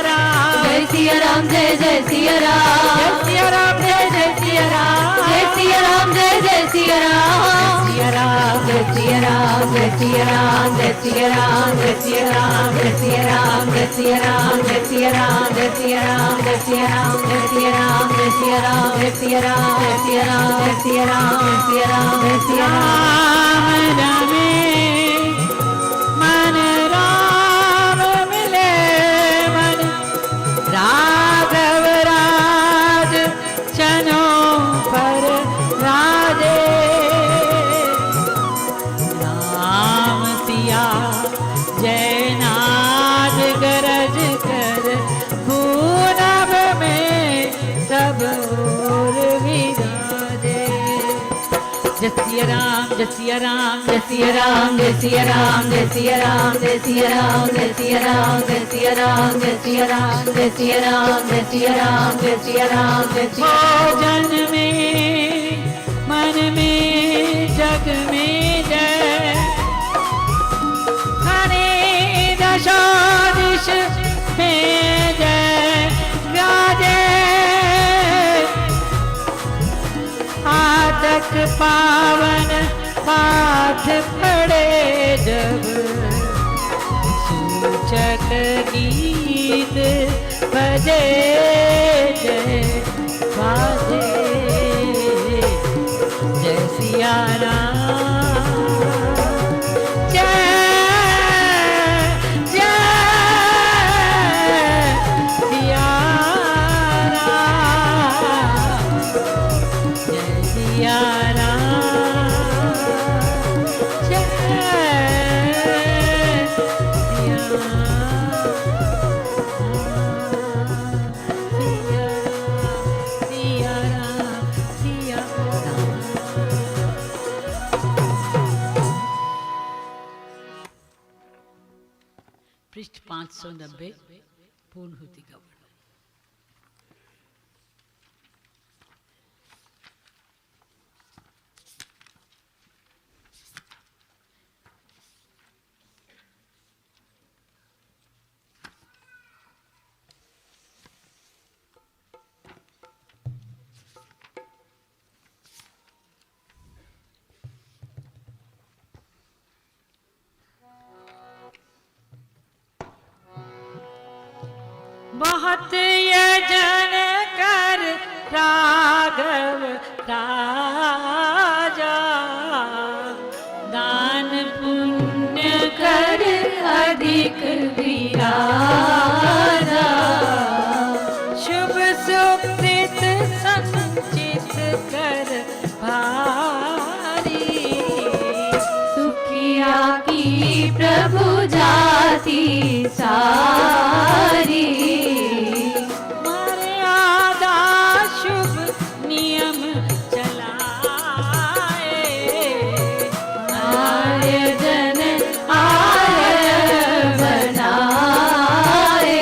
S1: राम
S2: जय सिया राम जय जय सिया राम
S1: जय सिया राम जय जय सिया राम
S2: जय सिया राम जय जय सिया राम
S1: जय सिया राम जय जय सिया राम
S2: सिया राम
S1: जय सिया राम जय सिया राम जय सिया राम जय सिया राम जय सिया राम जय सिया राम जय सिया राम जय सिया राम जय सिया राम जय सिया राम जय सिया राम जय सिया राम जय सिया राम जय सिया राम जय सिया राम जय सिया राम
S2: राम रमे मन राम मिले मन राघव राज चनों पर राधे राम सिया जयनाथ गरज कर भूनभ में सब और विराजे जय सिया राम जय सिया राम
S1: जय सिया राम जय सिया राम जय सिया राम जय सिया राम जय सिया राम जय सिया राम जय सिया राम जय सिया राम जय सिया राम जय सिया राम जय सिया
S2: भोजन में मन में जग में जय हरे दशा दिश में जय राजे आदक पावन पाठ पड़े जब सूचक गीत बजे जय बाजे जय सिया राम जय जय सिया राम जय सिया राम जय सिया पृष्ठ 590 पूर्णहुति का वर्णन। बहुत यजन कर राघव राजा दान पुण्य कर
S1: अधिक विराजा
S2: शुभ सुकृत संचित कर भारी
S1: सुखिया की प्रभु जाति सारी
S2: मर्यादा शुभ नियम चलाए
S1: आर्य जन आर्य बनाए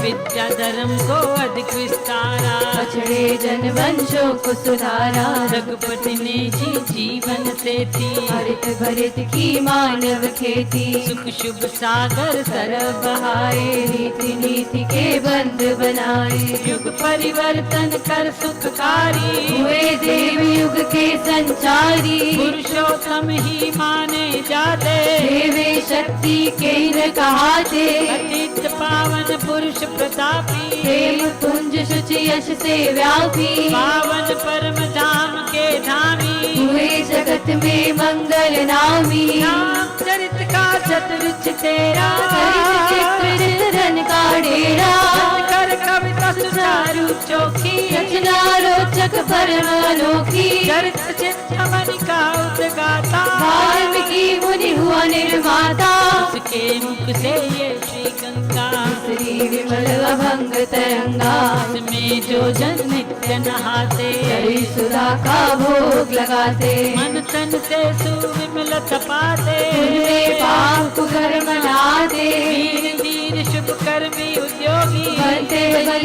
S2: विद्या धर्म को अधिक विस्तारा
S1: पछड़े जन वंशों को सुधारा
S2: रघुपति ने जी जीवन से थी
S1: हरित भरित की मानव खेती
S2: सुख शुभ सागर
S1: सरब बहाए रीति नीति के बंद बनाए
S2: युग परिवर्तन कर सुखकारी
S1: हुए देव युग के संचारी
S2: पुरुषोत्तम ही माने जाते
S1: देवे शक्ति केंद्र कहाते
S2: अतीत पावन पुरुष प्रतापी
S1: प्रेम कुंज शुचि यश से व्यापी
S2: पावन परम धाम के धामी
S1: हुए जगत में मंगल नामी
S2: राम चरित का चतुर्च तेरा
S1: धन का डेरा
S2: कर कविता सुचारू चौकी
S1: रचना रोचक परम अनोखी
S2: चरित चिंतामणि का उद्गाता
S1: वाल्मीकि मुनि हुआ निर्माता
S2: उसके मुख से ये श्री गंगा
S1: श्री विमल अभंग तरंगा
S2: में जो जन नित्य नहाते
S1: हरि सुधा का भोग लगाते
S2: मन तन से सुविमल तपाते
S1: उनमें पाप को घर मनाते
S2: धीर धीर शुभ कर्मी उद्योगी
S1: बनते बल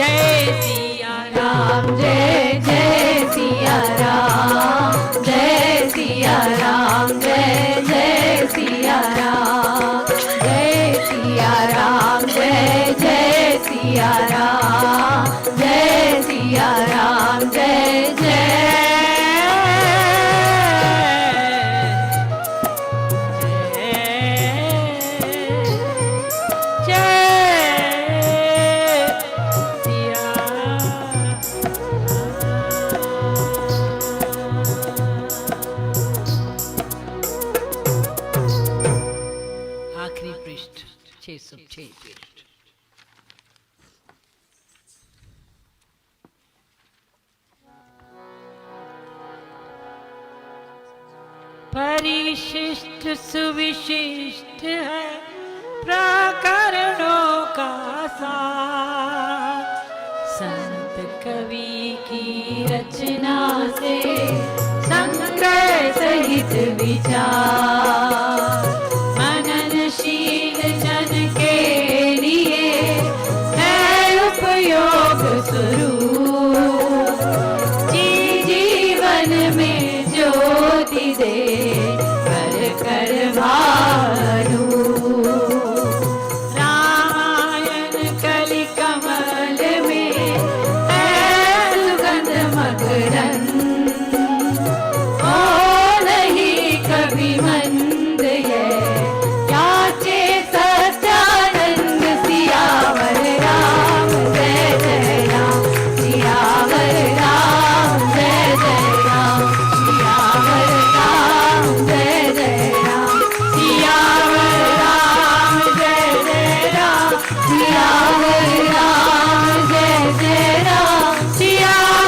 S2: जय सिया राम
S1: जय जय सिया राम, जय सिया राम, जय जय सिया राम, जय सिया राम, जय जय सिया राम, जय सिया राम, जय जय।
S4: आखिरी पृष्ठ 606 पृष्ठ।
S2: परिशिष्ट सुविशिष्ट है प्रकरणों का सार, संत कवि की
S1: रचना से संग्रह सहित विचार, मननशील जन के लिए है उपयोग स्वरूप, जीवन में ज्योति दे कर भानु। रामायण कलि कमल में है सुगंध मकरंद, ओ नहीं कभी मंद ये याचे सत्यानंद। सियावर राम जय जय राम, सियावर राम जय जय राम, सियावर राम जय जय राम, सियावर राम जय जय राम, सियावर राम जय जय राम,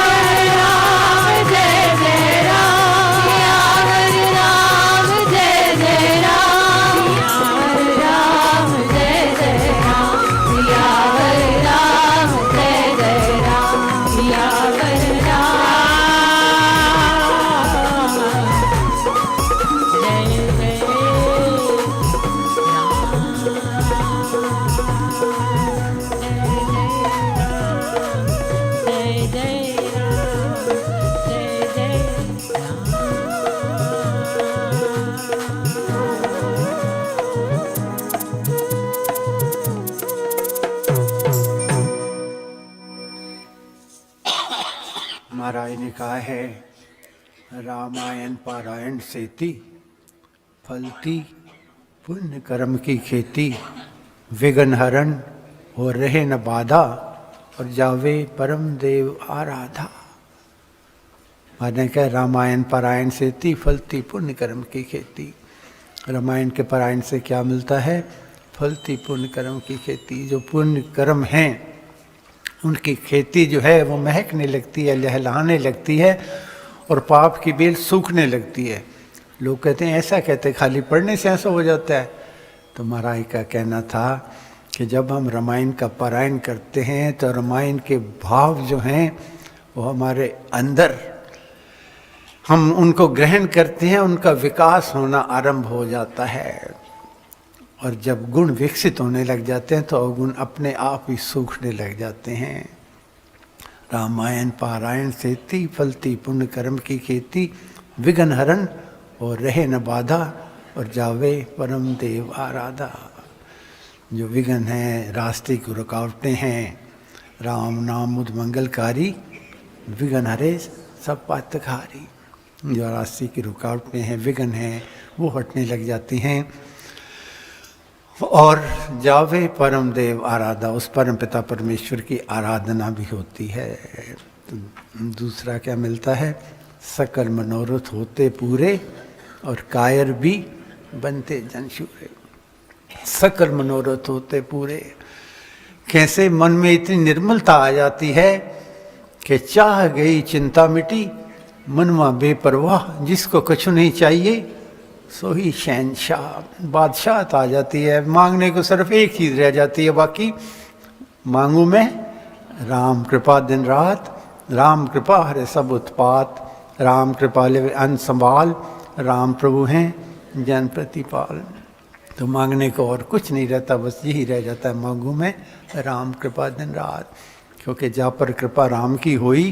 S1: सियावर राम जय जय राम, सियावर राम जय जय राम, सियावर राम जय जय राम, सियावर राम जय जय राम, सियावर राम
S2: जय जय राम, जय जय
S3: महाराज ने कहा है रामायण पारायण सेती, फलती पुण्य कर्म की खेती, विघ्न हरण हो रहे न बाधा, और जावे परम देव आराधा। मैंने कहा रामायण पारायण सेती, फलती पुण्य कर्म की खेती। रामायण के पारायण से क्या मिलता है? फलती पुण्य कर्म की खेती। जो पुण्य कर्म हैं उनकी खेती जो है वो महकने लगती है, लहलहाने लगती है, और पाप की बेल सूखने लगती है। लोग कहते हैं, ऐसा कहते खाली पढ़ने से ऐसा हो जाता है। तो महाराज का कहना था कि जब हम रामायण का पारायण करते हैं तो रामायण के भाव जो हैं वो हमारे अंदर, हम उनको ग्रहण करते हैं, उनका विकास होना आरंभ हो जाता है। और जब गुण विकसित होने लग जाते हैं तो अवगुण अपने आप ही सूखने लग जाते हैं। रामायण पारायण सेती, फलती पुण्य कर्म की खेती, विघ्न हरण और रहे न बाधा, और जावे परम देव आराधा। जो विघ्न हैं, रास्ते की रुकावटें हैं, राम नाम मुद मंगलकारी, विघ्न हरे सब पातकहारी। जो रास्ते की रुकावटें हैं, विघ्न हैं, वो हटने लग जाती हैं, और जावे परम देव आराधा, उस परम पिता परमेश्वर की आराधना भी होती है। तो दूसरा क्या मिलता है? सकल मनोरथ होते पूरे, और कायर भी बनते जनशूरे। सकल मनोरथ होते पूरे, कैसे मन में इतनी निर्मलता आ जाती है कि चाह गई चिंता मिटी, मनवा बेपरवाह, जिसको कुछ नहीं चाहिए सो ही शहनशाह। बादशाह आ जाती है, मांगने को सिर्फ एक चीज़ रह जाती है, बाकी मांगू मैं राम कृपा दिन रात, राम कृपा हरे सब उत्पात, राम कृपा ले अन्न संभाल, राम प्रभु हैं जन प्रतिपाल। तो मांगने को और कुछ नहीं रहता, बस यही रह जाता है, मांगू मैं राम कृपा दिन रात। क्योंकि जा पर कृपा राम की हुई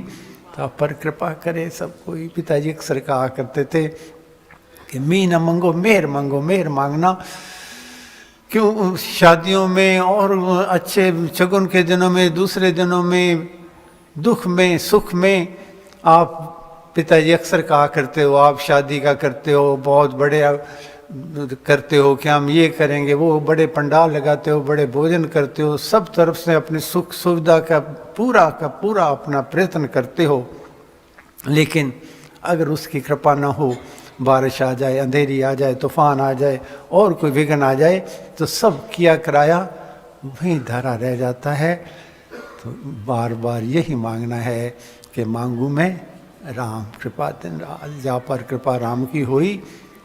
S3: ता पर कृपा करे सब कोई। पिताजी अक्सर कहा करते थे कि मी न मंगो मेहर मांगो, मेहर मांगना क्यों शादियों में और अच्छे शगुन के दिनों में, दूसरे दिनों में, दुख में सुख में। आप पिताजी अक्सर कहा करते हो आप शादी का करते हो, बहुत बड़े करते हो कि हम ये करेंगे, वो बड़े पंडाल लगाते हो, बड़े भोजन करते हो, सब तरफ से अपनी सुख सुविधा का पूरा अपना प्रयत्न करते हो। लेकिन अगर उसकी कृपा न हो, बारिश आ जाए, अंधेरी आ जाए, तूफान आ जाए और कोई विघ्न आ जाए तो सब किया कराया वहीं धरा रह जाता है। तो बार बार यही मांगना है कि मांगू मैं राम कृपा दिन रात, जा पर कृपा राम की हुई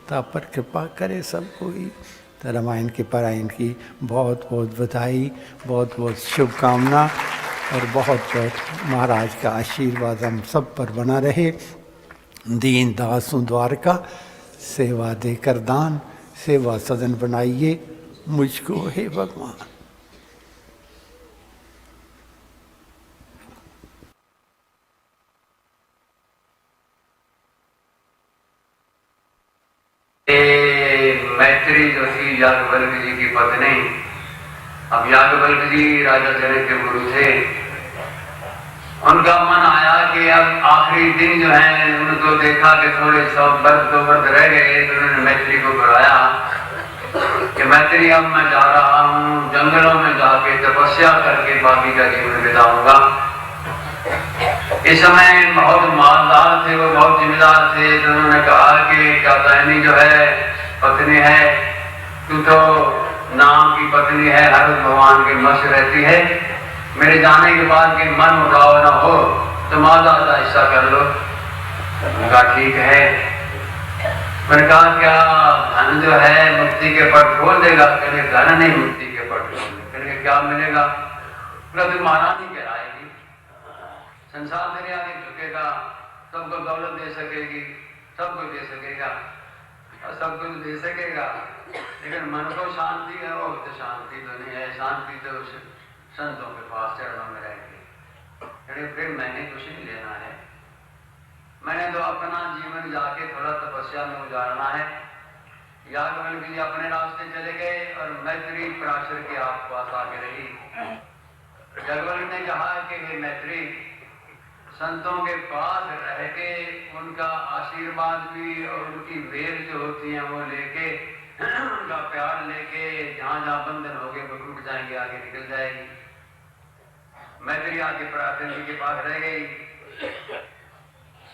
S3: ता पर कृपा करे सब कोई। तो रामायण के पारायण की बहुत बहुत बधाई, बहुत बहुत शुभकामना और बहुत बहुत महाराज का आशीर्वाद हम सब पर बना रहे। दीन दासों द्वारका सेवा देकर दान, सेवा सदन बनाइए मुझको हे भगवान।
S5: मैत्री जो थी याज्ञवल्क्य जी की पत्नी, अब याज्ञवल्क्य जी राजा जनक के गुरु थे। उनका मन आया कि अब आखिरी दिन जो है उनको देखा कि थोड़े सब वर्द रह गए, तो उन्होंने मैत्री को बुलाया कि मैत्री अब मैं जा रहा हूँ जंगलों में जाके तपस्या करके बाकी का जीवन बिताऊंगा। इस समय बहुत मालदार थे, वो बहुत जिम्मेदार थे। तो उन्होंने कहा कि कात्यायनी जो है पत्नी है, तू तो नाम की पत्नी है, हर भगवान के मस्त रहती है, मेरे जाने के बाद कि मन उठाव ना हो तो माता ऐसा कर लो। उनका ठीक है। मैंने कहा क्या धन जो है मुक्ति के पट खोल देगा? कहने धन नहीं मुक्ति के पट खोल। कहने क्या मिलेगा? तू महारानी कहलाएगी, संसार तेरे आगे झुकेगा, सबको दौलत दे सकेगी, सब कुछ दे सकेगा, सब कुछ दे सकेगा, लेकिन मन को शांति है वो तो शांति तो नहीं है। शांति तो संतों के पास चरणों में रहेगी। फिर मैंने कुछ नहीं लेना है, मैंने तो अपना जीवन जाके थोड़ा तपस्या में गुजारना है। याज्ञवल्क्य जी अपने रास्ते चले गए और मैत्री पराशर के आसपास आके रही। याज्ञवल्क्य ने कहा कि हे मैत्री, संतों के पास रह के उनका आशीर्वाद भी और उनकी वेल जो होती है वो लेके, उनका प्यार लेके जहाँ जहाँ बंधन हो गए वो टूट जाएंगे, आगे निकल जाएगी। मैत्री आके पराशर जी के पास रह गई।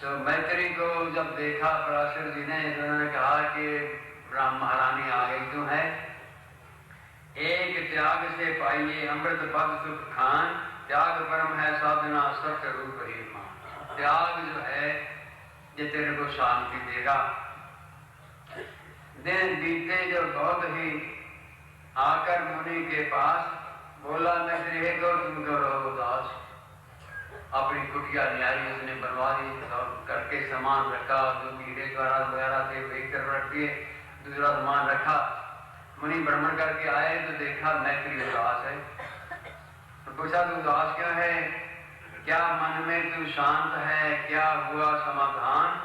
S5: तो मैत्री को जब देखा पराशर जी ने, तो उन्होंने कहा कि राम महारानी आ गई तू है, एक त्याग से पाइए अमृत पद सुख खान, त्याग परम है साधना सत्य रूप ही मान। त्याग जो है ये तेरे को शांति देगा। दिन बीते जो बहुत ही आकर मुनि के पास बोला, मैं गृह को तुम करो उदास। अपनी कुटिया न्यारी उसने बनवा दी, करके सामान रखा, जो हीरे वगैरह थे एक तरफ रख दिए, दूसरा सामान रखा। मुनि भ्रमण करके आए तो देखा मैत्री उदास है। तो पूछा तू उदास क्यों है? क्या मन में तू शांत है? क्या हुआ समाधान?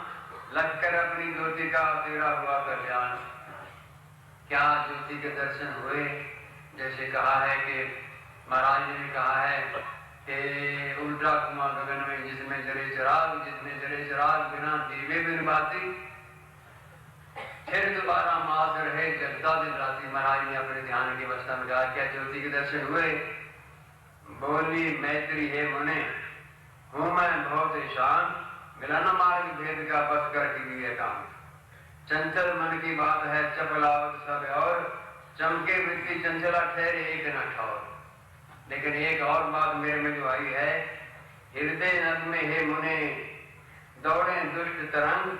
S5: लगकर अपनी ज्योति का तेरा हुआ कल्याण। क्या ज्योति के दर्शन हुए? जैसे कहा है कि महाराज जी ने कहा है कि उल्टा कुआं गगन में जिसमें जरे चिराग, जिसमें जरे चिराग बिना दीवे बिन बाती, फिर दोबारा मास रहे जगता दिन राती। महाराज ने अपने ध्यान की अवस्था में कहा क्या ज्योति के दर्शन हुए? बोली मैत्री है मुने, हूँ मैं बहुत शांत, मिलन मार्ग भेद का बस कर की काम। चंचल मन की बात है चपलावत सब और, चमके वृत्ति चंचला ठहरे एक न ठौर। लेकिन एक और बात मेरे में जो आई है, हृदय नद में हे मुने दौड़े दुष्ट तरंग,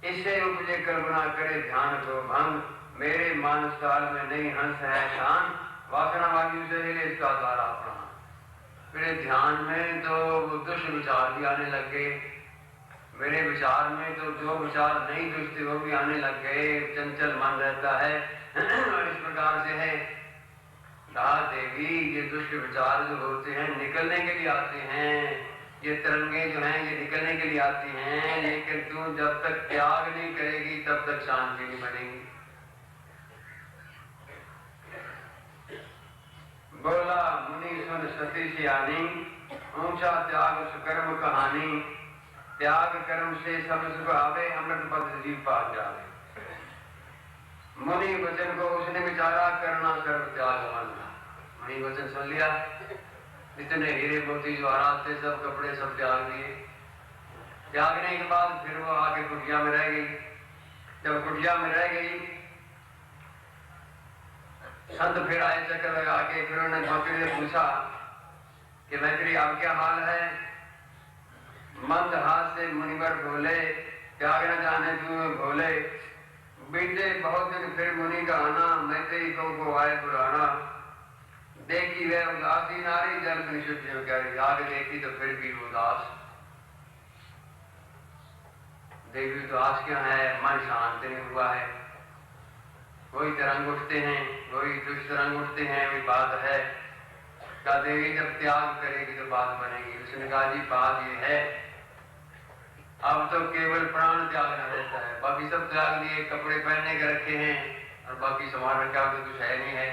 S5: इससे उपजे कल्पना करे ध्यान को भंग। मेरे मानस काल में नहीं हंस है शान, वासना वायु से हिले इसका सारा प्राण। मेरे ध्यान में तो दुष्ट विचार भी आने लग गए, मेरे विचार में तो जो विचार नहीं दुष्ट वो भी आने लग गए, चंचल मन रहता है। और इस प्रकार से है कहा देवी ये दुष्ट विचार जो होते हैं निकलने के लिए आते हैं, ये तरंगे जो हैं ये निकलने के लिए आती हैं, लेकिन तू जब तक त्याग नहीं करेगी तब तक शांति नहीं बनेगी। बोला मुनि सुन सती सियानी, ऊंचा त्याग सुकर्म कहानी, त्याग कर्म से सब सुख आवे, अमृत पद जीव पा जावे। मुनि वचन को उसने विचारा, करना कर्म त्याग मानना। मुनि वचन सुन लिया, इतने हीरे मोती जो आराध थे सब कपड़े सब त्याग दिए। त्यागने के बाद फिर वो आके कुटिया में रह गई। जब कुटिया में रह गई, संत फिर आए चक्कर लगा के, फिर उन्होंने बकरी से पूछा कि मैत्री अब क्या हाल है? मंद हाथ से मुनिवर बोले, त्याग न जाने तू भोले। बीते बहुत दिन फिर मुनि का आना, मैत्री को आए बुलाना। देखी वह उदासी नारी, जल निशुद्धि करी। आगे देखी तो फिर भी उदास। देवी उदास क्या है? मन शांत नहीं हुआ है। कोई तरंग उठते हैं, कोई दुष्तरंग उठते हैं, वही बात है। कहा देवी जब त्याग करेगी तो बात बनेगी। उसने कहा जी बात ये है, अब तो केवल प्राण त्यागना रहता है, बाकी सब त्याग लिए, कपड़े पहनने के रखे हैं और बाकी सामान रखा तो कुछ है नहीं है।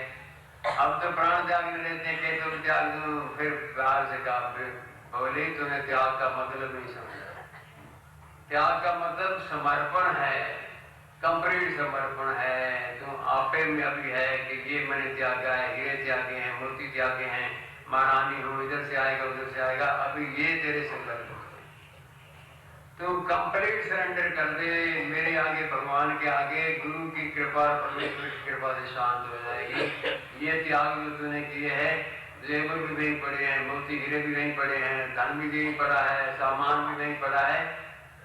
S5: अब तो प्राण त्यागने रहते हैं कि तुम त्याग दो। फिर बाहर से कहा, बोले तूने त्याग का मतलब नहीं समझा। त्याग का मतलब समर्पण है, कंप्लीट समर्पण है। तुम आपे में अभी है कि ये मैंने त्यागा है, हीरे त्यागे हैं, मोती त्यागे हैं, महारानी हूँ, इधर से आएगा उधर से आएगा, अभी ये तेरे संकल्प। तू कंप्लीट सरेंडर कर दे मेरे आगे, भगवान के आगे। गुरु की कृपा, परमेश्वर की कृपा से शांत हो जाएगी। ये त्याग जो तूने किए हैं, जेवर भी नहीं पड़े हैं, मोती हीरे भी नहीं पड़े हैं, धन भी नहीं पड़ा है, सामान भी नहीं पड़ा है।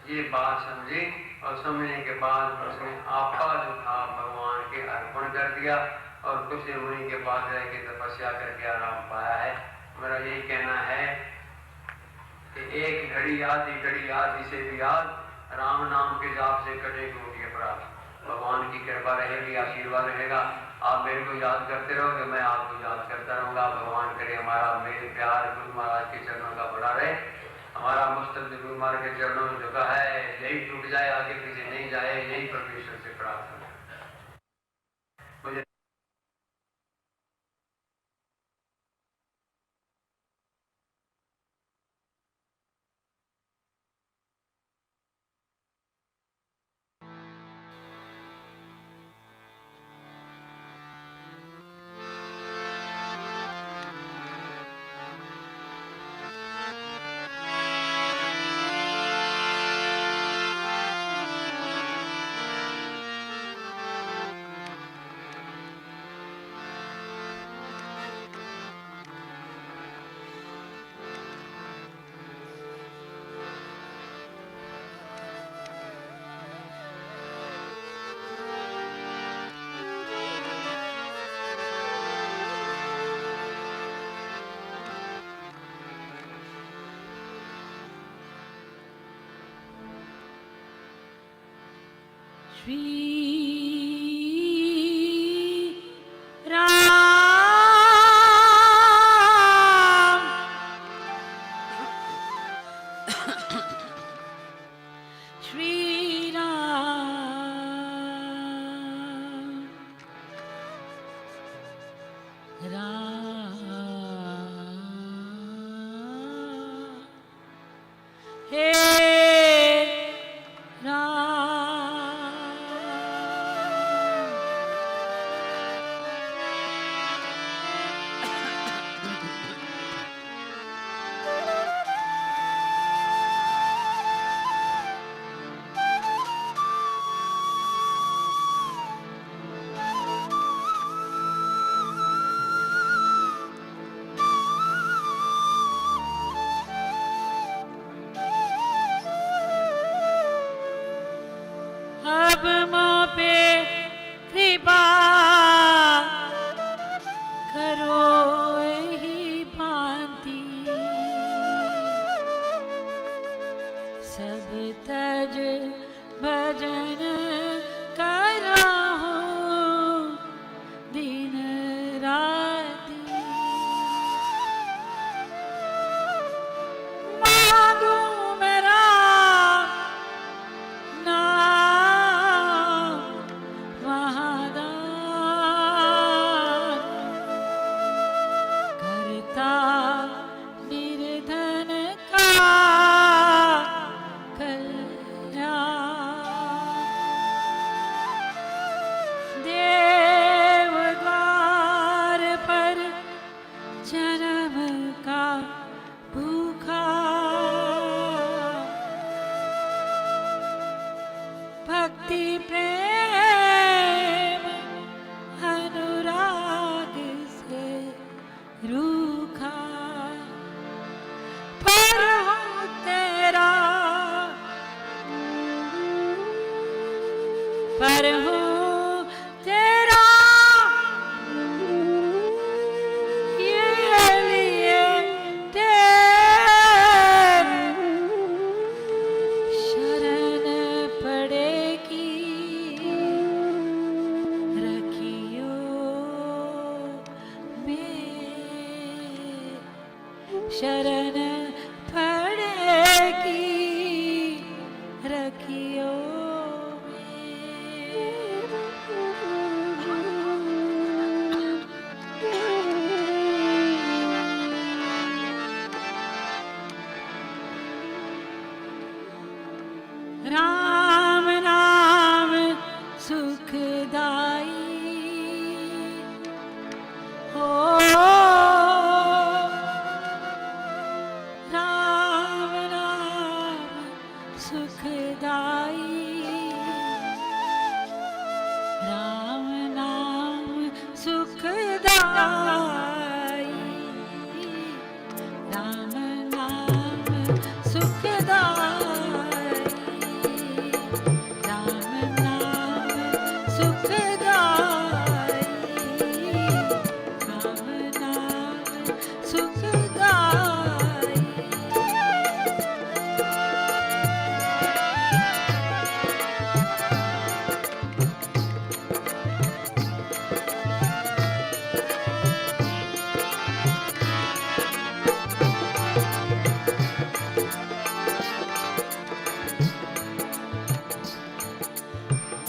S5: ये बात समझी और समझने के बाद उसने आपका जो था भगवान के अर्पण कर दिया और कुछ मुनि के पास रह के तपस्या करके आराम पाया है। मेरा यही कहना है कि एक घड़ी याद, एक घड़ी याद, इसे भी याद, राम नाम के जाप से कटे कोटि अपराध। भगवान की कृपा रहेगी, आशीर्वाद रहेगा। आप मेरे को याद करते रहोगे, मैं आपको याद करता रहूंगा। भगवान करे हमारा मेल प्यार गुरु महाराज के चरणों का बड़ा रहे। हमारा मस्तक गुरु महाराज के चरणों में झुका है, यही टूट जाए, आगे पीछे नहीं जाए, यही परमेश्वर से प्रार्थना। मुझे
S2: श्री राम श्री राम राम हे अब मों पे कृपा करो ही भांति, सब तज भजन करो दिन राति। शरण पड़ेगी रखियो राम नाम सुखदाई हो राम नाम सुखदाई राम नाम सुखदाई राम नाम सुखदाई राम नाम सुखदाई राम नाम सुखदाई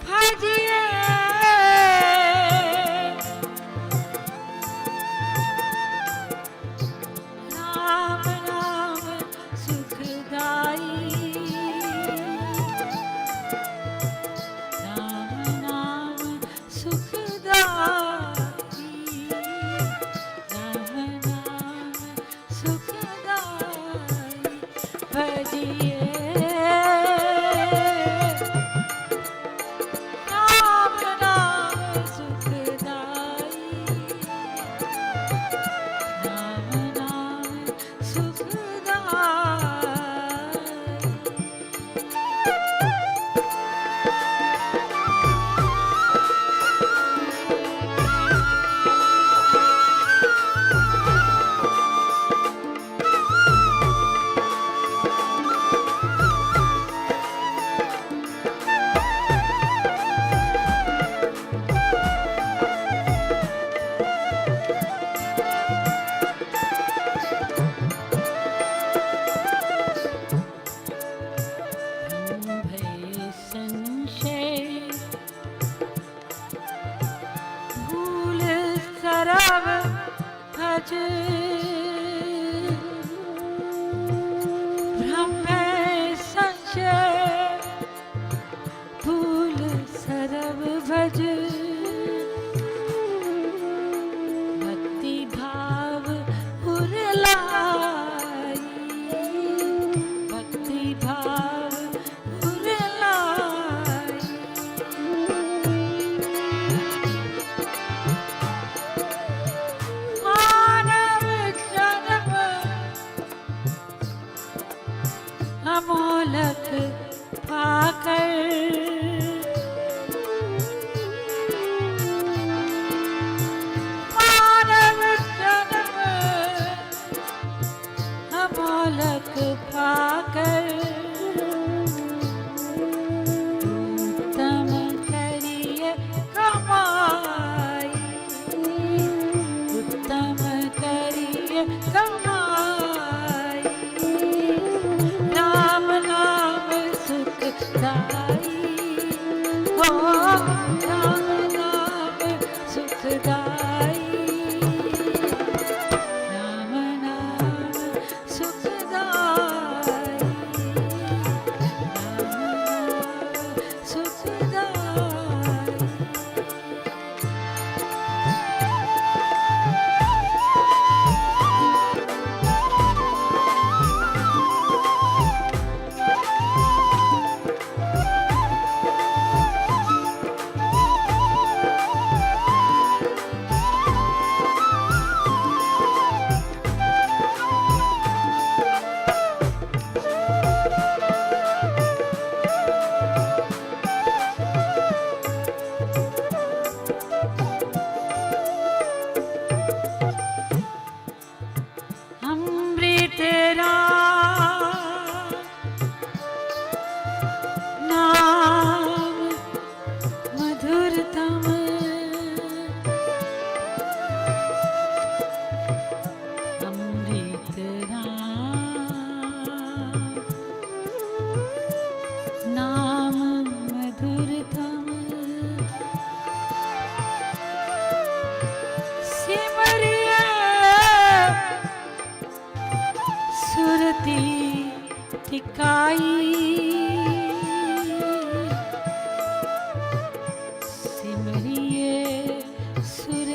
S2: भजिए राम नाम सुखदाई राम नाम सुखदाई राम नाम सुखदाई भजिए राम नाम सुखदाई राम नाम सुखदाई भय संशय भूल सरव भज ब्रह्म संशय भूल सरव भज भक्ति भाव उरलाई भक्ति भाव उरलाई मानव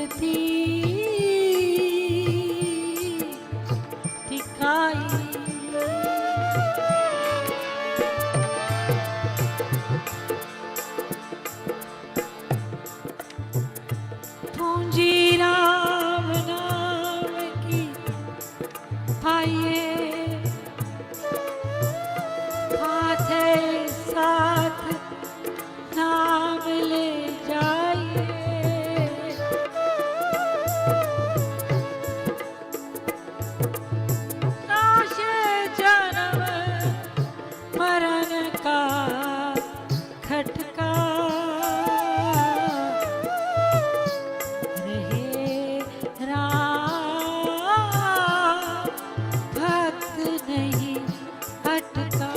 S2: मूर्ति टिकाई। पूंजी राम नाम की पाइए, हाथे साथ नाम ले जाइए। नाशे जन्म मरण का खटका, रहे राम भक्त नहीं अटका।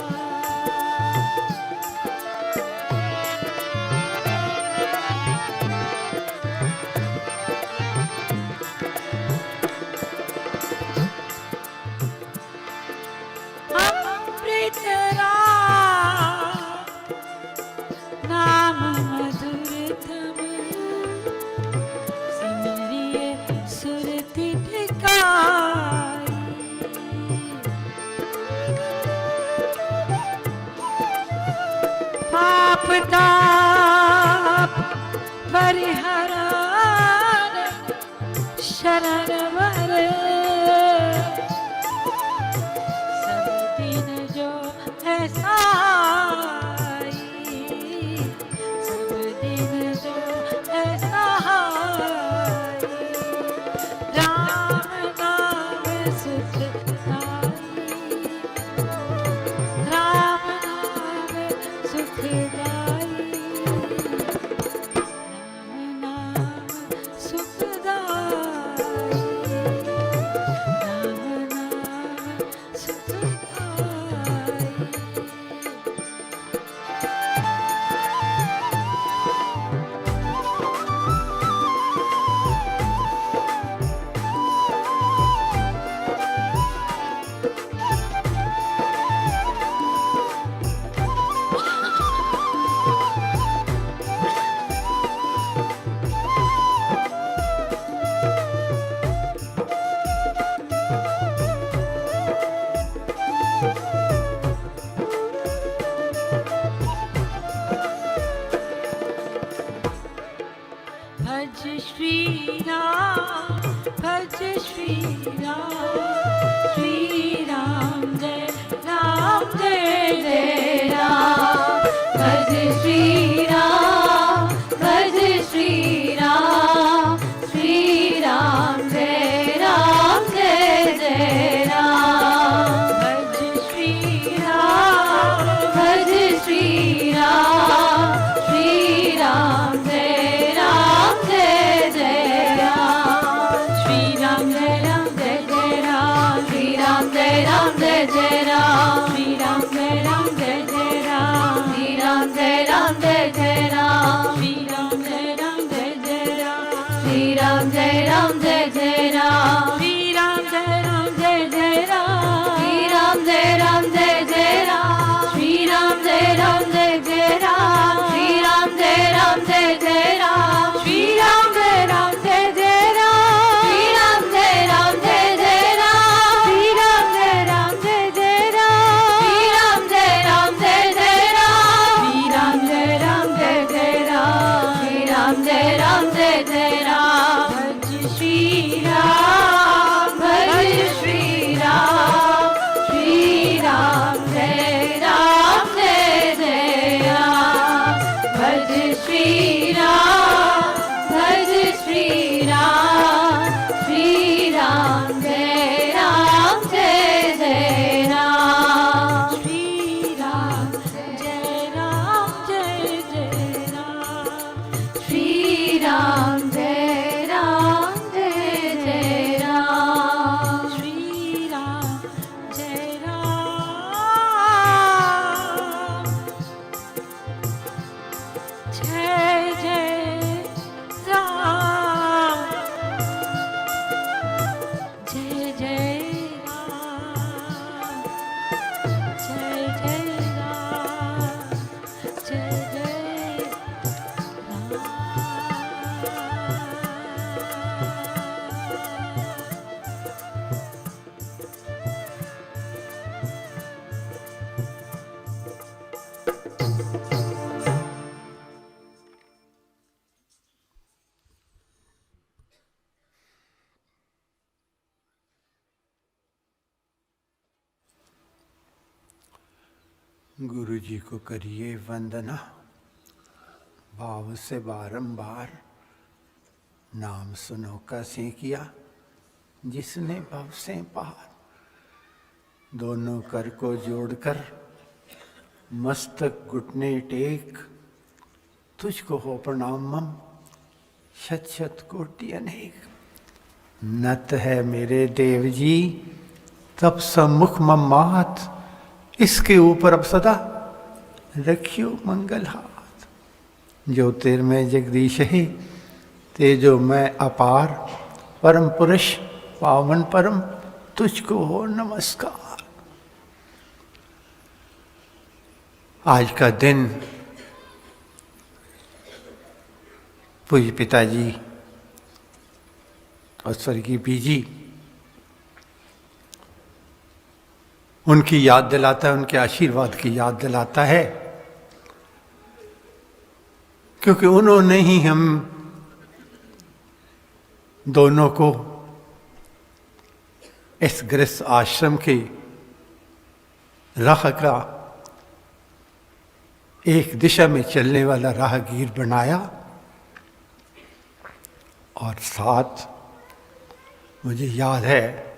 S2: अमृत राम नाम मधुरतम, सिमरिए सुरति टिकाई। पाप ताप परिहरण शरण वर, सब दिन जो ऐसा आई, सब दिन जो ऐसा आई। राम नाम सुखदाई, राम नाम सुखदाई, राम नाम सुखदाई, राम नाम सुखदाई। भज श्री राम, भज श्री राम, श्री राम जय राम जय जय राम।
S1: भज श्री राम, भज श्री राम, श्री राम जय जय राम।
S2: भज श्री राम,
S1: भज श्री राम, श्री राम जय जय राम।
S2: श्री राम जय राम जय जय राम,
S1: श्री राम जय जय राम,
S2: श्री राम जय राम जय जय राम,
S1: श्री राम जय जय राम,
S2: श्री राम जय राम जय जय राम,
S1: श्री राम जय जय राम,
S2: श्री राम जय राम जय जय राम,
S1: श्री राम जय जय राम, श्री राम जय जय राम, श्री राम जय जय राम, श्री राम जय जय राम, श्री राम जय जय राम, श्री राम जय जय राम, श्री राम जय जय
S3: गुरु जी को करिए वंदना, भाव से बारंबार नाम सुनो कैसे किया जिसने भव से पार। दोनों कर को जोड़कर मस्तक घुटने टेक, तुझको हो प्रणामम शत शत कोटि अनेक। नत है मेरे देव जी तब सम्मुख मम्मात, इसके ऊपर अब सदा रखियो मंगल हाथ। ज्योतिर्मय जगदीश है तेजो मैं अपार, परम पुरुष पावन परम तुझको हो नमस्कार। आज का दिन पूज्य पिताजी और स्वर्गीय बीजी उनकी याद दिलाता है, उनके आशीर्वाद की याद दिलाता है, क्योंकि उन्होंने ही हम दोनों को इस गृहस्थ आश्रम की राह का एक दिशा में चलने वाला राहगीर बनाया। और साथ मुझे याद है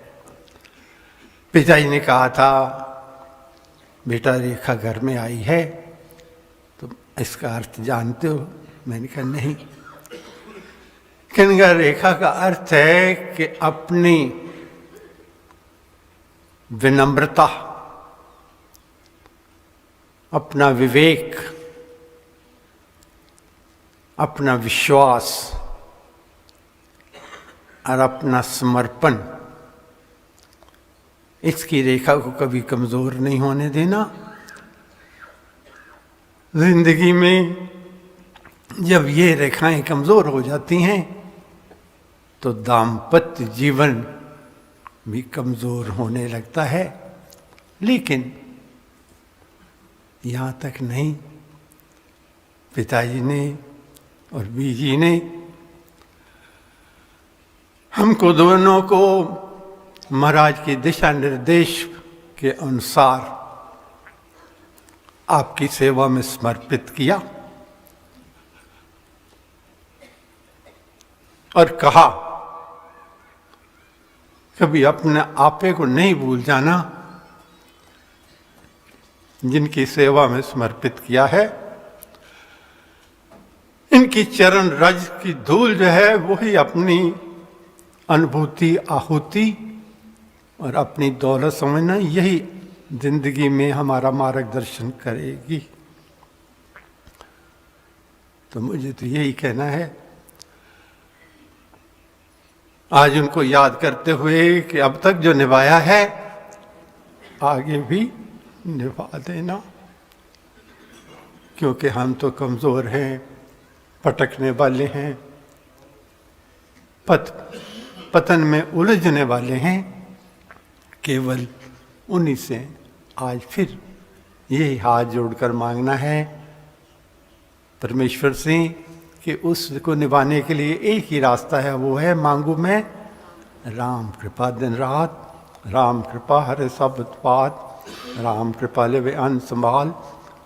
S3: पिताजी ने कहा था बेटा रेखा घर में आई है तो इसका अर्थ जानते हो? मैंने कहा नहीं। कहने रेखा का अर्थ है कि अपनी विनम्रता, अपना विवेक, अपना विश्वास और अपना समर्पण, इसकी रेखा को कभी कमजोर नहीं होने देना। जिंदगी में जब ये रेखाएं कमजोर हो जाती हैं तो दाम्पत्य जीवन भी कमजोर होने लगता है। लेकिन यहाँ तक नहीं, पिताजी ने और बीजी ने हमको दोनों को महाराज के दिशा निर्देश के अनुसार आपकी सेवा में समर्पित किया और कहा कभी अपने आपे को नहीं भूल जाना, जिनकी सेवा में समर्पित किया है इनकी चरण रज की धूल जो है वही अपनी अनुभूति, आहुति और अपनी दौलत समझना, यही जिंदगी में हमारा मार्गदर्शन करेगी। तो मुझे तो यही कहना है आज उनको याद करते हुए कि अब तक जो निभाया है आगे भी निभा देना, क्योंकि हम तो कमजोर हैं, पटकने वाले हैं, पतन में उलझने वाले हैं। केवल उन्हीं से आज फिर यही हाथ जोड़कर मांगना है परमेश्वर से कि उसको निभाने के लिए एक ही रास्ता है, वो है मांगू मैं राम कृपा दिन रात, राम कृपा हरे सब उत्पात, राम कृपा ले वे अन्न संभाल,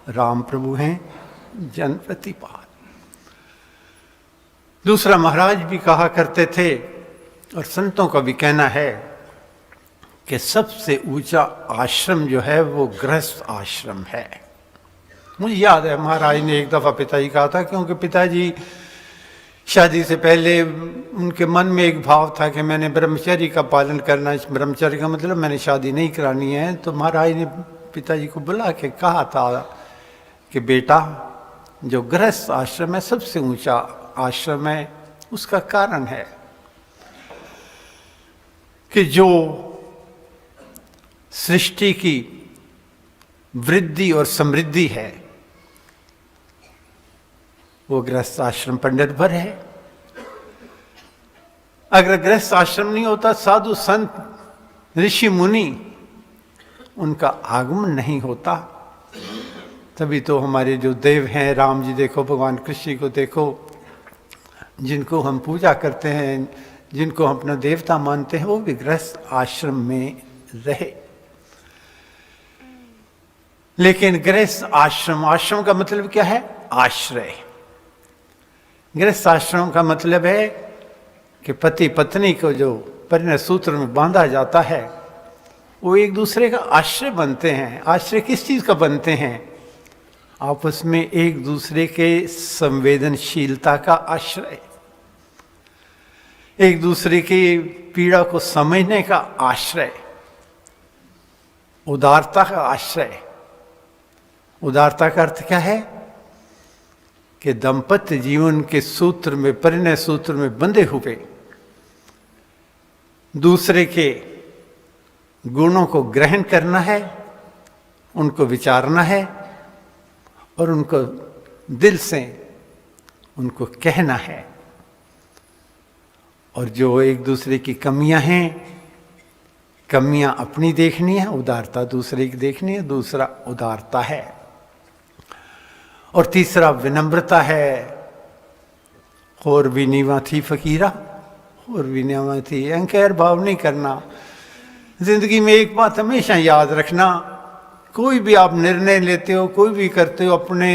S3: राम प्रभु हैं जन प्रतिपाल। दूसरा महाराज भी कहा करते थे और संतों का भी कहना है कि सबसे ऊंचा आश्रम जो है वो गृहस्थ आश्रम है। मुझे याद है महाराज ने एक दफ़ा पिताजी कहा था, क्योंकि पिताजी शादी से पहले उनके मन में एक भाव था कि मैंने ब्रह्मचर्य का पालन करना, इस ब्रह्मचर्य का मतलब मैंने शादी नहीं करानी है। तो महाराज ने पिताजी को बुला के कहा था कि बेटा जो गृहस्थ आश्रम है सबसे ऊंचा आश्रम है। उसका कारण है कि जो सृष्टि की वृद्धि और समृद्धि है वो गृहस्थ आश्रम पर निर्भर है। अगर गृहस्थ आश्रम नहीं होता, साधु संत ऋषि मुनि उनका आगमन नहीं होता, तभी तो हमारे जो देव हैं, राम जी देखो, भगवान कृष्ण को देखो, जिनको हम पूजा करते हैं, जिनको हम अपना देवता मानते हैं, वो भी गृहस्थ आश्रम में रहे। लेकिन गृहस्थ आश्रम, आश्रम का मतलब क्या है? आश्रय। गृहस्थ आश्रम का मतलब है कि पति पत्नी को जो परिणय सूत्र में बांधा जाता है वो एक दूसरे का आश्रय बनते हैं। आश्रय किस चीज का बनते हैं? आपस में एक दूसरे के संवेदनशीलता का आश्रय, एक दूसरे की पीड़ा को समझने का आश्रय, उदारता का आश्रय। उदारता का अर्थ क्या है? कि दाम्पत्य जीवन के सूत्र में, परिणय सूत्र में बंधे हुए दूसरे के गुणों को ग्रहण करना है, उनको विचारना है और उनको दिल से उनको कहना है। और जो एक दूसरे की कमियां हैं, कमियां अपनी देखनी है, उदारता दूसरे की देखनी है। दूसरा उदारता है। और तीसरा विनम्रता है। और भी नीवा थी फकीरा, और भी नीवा थी। अहंकार भाव नहीं करना। जिंदगी में एक बात हमेशा याद रखना, कोई भी आप निर्णय लेते हो, कोई भी करते हो, अपने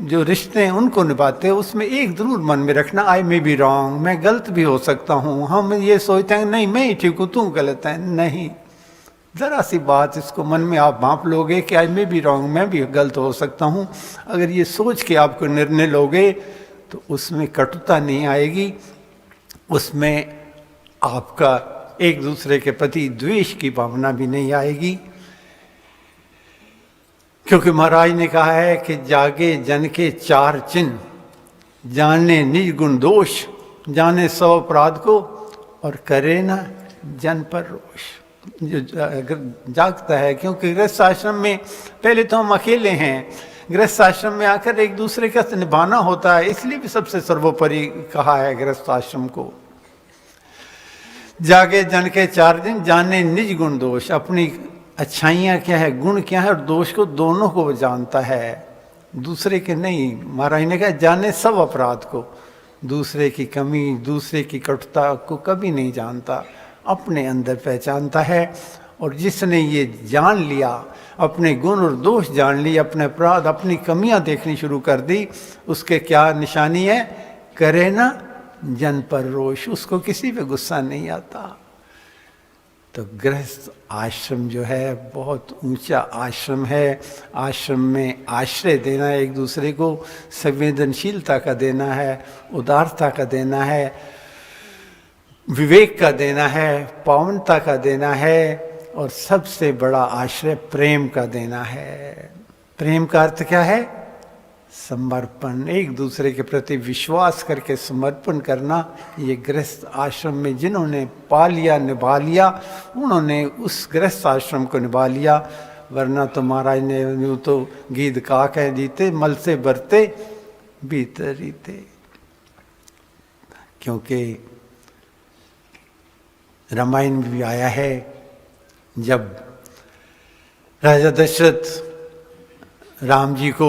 S3: जो रिश्ते हैं उनको निभाते हो, उसमें एक जरूर मन में रखना, आई मे बी रॉन्ग, मैं गलत भी हो सकता हूँ। हम ये सोचते हैं नहीं मैं ही ठीक हूँ, तू गलत है। नहीं, जरा सी बात इसको मन में आप भांप लोगे कि आई मे बी रॉन्ग, मैं भी गलत हो सकता हूँ। अगर ये सोच के आपको निर्णय लोगे तो उसमें कटुता नहीं आएगी, उसमें आपका एक दूसरे के प्रति द्वेष की भावना भी नहीं आएगी। क्योंकि महाराज ने कहा है कि जागे जन के चार चिन्ह, जाने निज गुण दोष, जाने सौ अपराध को और करे ना जन पर रोष। जो जागता है, क्योंकि गृहस्थ आश्रम में पहले तो हम अकेले हैं, गृहस्थ आश्रम में आकर एक दूसरे का निभाना होता है, इसलिए भी सबसे सर्वोपरि कहा है गृहस्थ आश्रम को। जागे जन के चार दिन, जाने निज गुण दोष, अपनी अच्छाइयाँ क्या है, गुण क्या है और दोष को दोनों को जानता है, दूसरे के नहीं। महाराज ने कहा जाने सब अपराध को, दूसरे की कमी, दूसरे की कटुता को कभी नहीं जानता, अपने अंदर पहचानता है। और जिसने ये जान लिया, अपने गुण और दोष जान लिए, अपने अपराध, अपनी कमियां देखनी शुरू कर दी, उसके क्या निशानी है? करे ना जन पर रोष, उसको किसी पे गुस्सा नहीं आता। तो गृहस्थ आश्रम जो है बहुत ऊंचा आश्रम है। आश्रम में आश्रय देना, एक दूसरे को संवेदनशीलता का देना है, उदारता का देना है, विवेक का देना है, पावनता का देना है, और सबसे बड़ा आश्रय प्रेम का देना है। प्रेम का अर्थ क्या है? समर्पण, एक दूसरे के प्रति विश्वास करके समर्पण करना। ये गृहस्थ आश्रम में जिन्होंने पा लिया, निभा लिया, उन्होंने उस गृहस्थ आश्रम को निभा लिया। वरना तो महाराज ने यूँ तो गीत का कह जीते, मल से भरते भीतर रीते। क्योंकि रामायण में भी आया है, जब राजा दशरथ राम जी को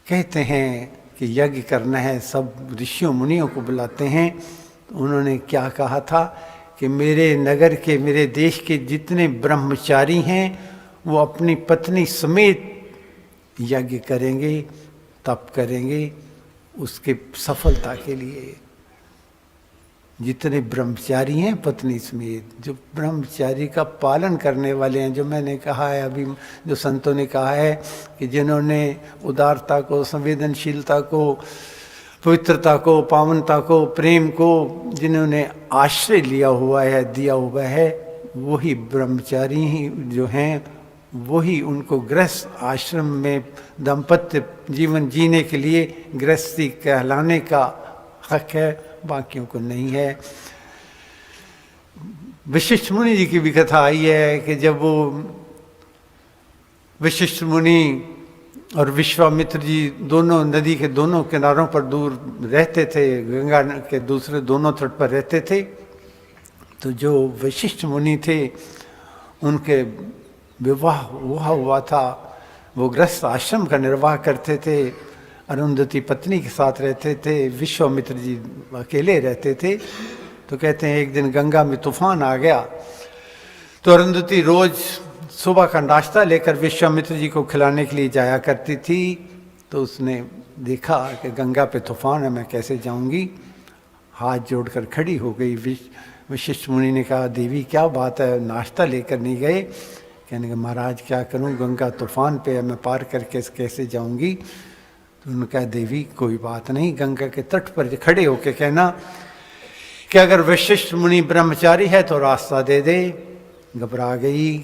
S3: कहते हैं कि यज्ञ करना है, सब ऋषियों मुनियों को बुलाते हैं, तो उन्होंने क्या कहा था कि मेरे नगर के, मेरे देश के जितने ब्रह्मचारी हैं वो अपनी पत्नी समेत यज्ञ करेंगे, तप करेंगे उसके सफलता के लिए। जितने ब्रह्मचारी हैं पत्नी समेत, जो ब्रह्मचारी का पालन करने वाले हैं, जो मैंने कहा है अभी, जो संतों ने कहा है कि जिन्होंने उदारता को, संवेदनशीलता को, पवित्रता को, पावनता को, प्रेम को जिन्होंने आश्रय लिया हुआ है, दिया हुआ है, वही ब्रह्मचारी ही जो हैं, वही उनको गृहस्थ आश्रम में दाम्पत्य जीवन जीने के लिए गृहस्थी कहलाने का हक है, बाकियों को नहीं है। वशिष्ठ मुनि जी की भी कथा आई है कि जब वो वशिष्ठ मुनि और विश्वामित्र जी दोनों नदी के दोनों किनारों पर दूर रहते थे, गंगा के दूसरे दोनों तट पर रहते थे, तो जो वशिष्ठ मुनि थे उनके विवाह हुआ था, वो गृहस्थ आश्रम का निर्वाह करते थे, अरुंधति पत्नी के साथ रहते थे, विश्वामित्र जी अकेले रहते थे। तो कहते हैं एक दिन गंगा में तूफान आ गया, तो अरुंधति रोज सुबह का नाश्ता लेकर विश्वामित्र जी को खिलाने के लिए जाया करती थी। तो उसने देखा कि गंगा पे तूफान है, मैं कैसे जाऊंगी। हाथ जोड़कर खड़ी हो गई। वशिष्ठ मुनि ने कहा, देवी क्या बात है, नाश्ता लेकर नहीं गए? कहने के महाराज क्या करूं, गंगा तूफान पे है, मैं पार करके कैसे जाऊंगी। तो उन्होंने कहा, देवी कोई बात नहीं, गंगा के तट पर खड़े होके कहना कि अगर वशिष्ठ मुनि ब्रह्मचारी है तो रास्ता दे दे। घबरा गई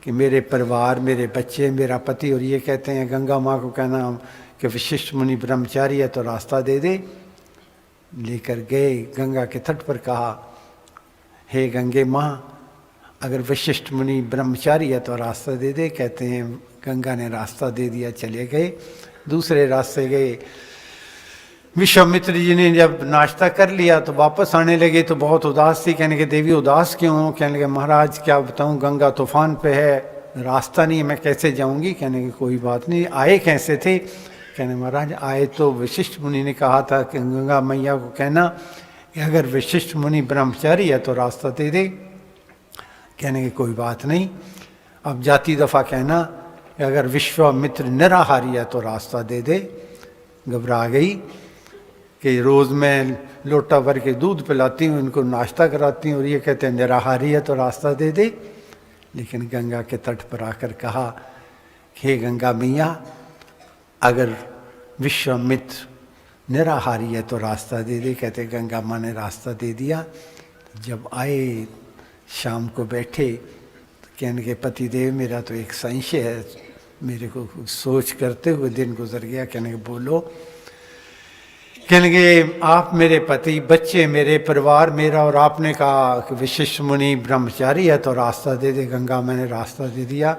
S3: कि मेरे परिवार, मेरे बच्चे, मेरा पति, और ये कहते हैं गंगा माँ को कहना कि वशिष्ठ मुनि ब्रह्मचारी है तो रास्ता दे दे। लेकर गए गंगा के तट पर, कहा, हे गंगे माँ, अगर वशिष्ठ मुनि ब्रह्मचारी है तो रास्ता दे दे। कहते हैं गंगा ने रास्ता दे दिया, चले गए, दूसरे रास्ते गए। विश्वामित्र जी ने जब नाश्ता कर लिया तो वापस आने लगे तो बहुत उदास थी। कहने के, देवी उदास क्यों हो? कहने के, महाराज क्या बताऊं, गंगा तूफान पे है, रास्ता नहीं है, मैं कैसे जाऊंगी। कहने की कोई बात नहीं, आए कैसे थे? कहने, महाराज आए तो वशिष्ठ मुनि ने कहा था कि गंगा मैया को कहना कि अगर वशिष्ठ मुनि ब्रह्मचारी है तो रास्ता दे दे। कहने की कोई बात नहीं, अब जाती दफ़ा कहना कि अगर विश्वामित्र निराहारी है तो रास्ता दे दे। घबरा गई कि रोज़ मैं लोटा भर के दूध पिलाती हूँ, इनको नाश्ता कराती हूँ, और ये कहते हैं निराहारी है तो रास्ता दे दे। लेकिन गंगा के तट पर आकर कहा, हे गंगा मैया, अगर विश्वामित्र निराहारी है तो रास्ता दे दे। कहते गंगा माँ ने रास्ता दे दिया। जब आए शाम को बैठे तो कहने के, पतिदेव मेरा तो एक संशय है, मेरे को सोच करते हुए दिन गुजर गया। कहने के, बोलो। कहने के, आप मेरे पति, बच्चे, मेरे परिवार मेरा, और आपने कहा कि वशिष्ठ मुनि ब्रह्मचारी है तो रास्ता दे दे। गंगा मैंने रास्ता दे दिया।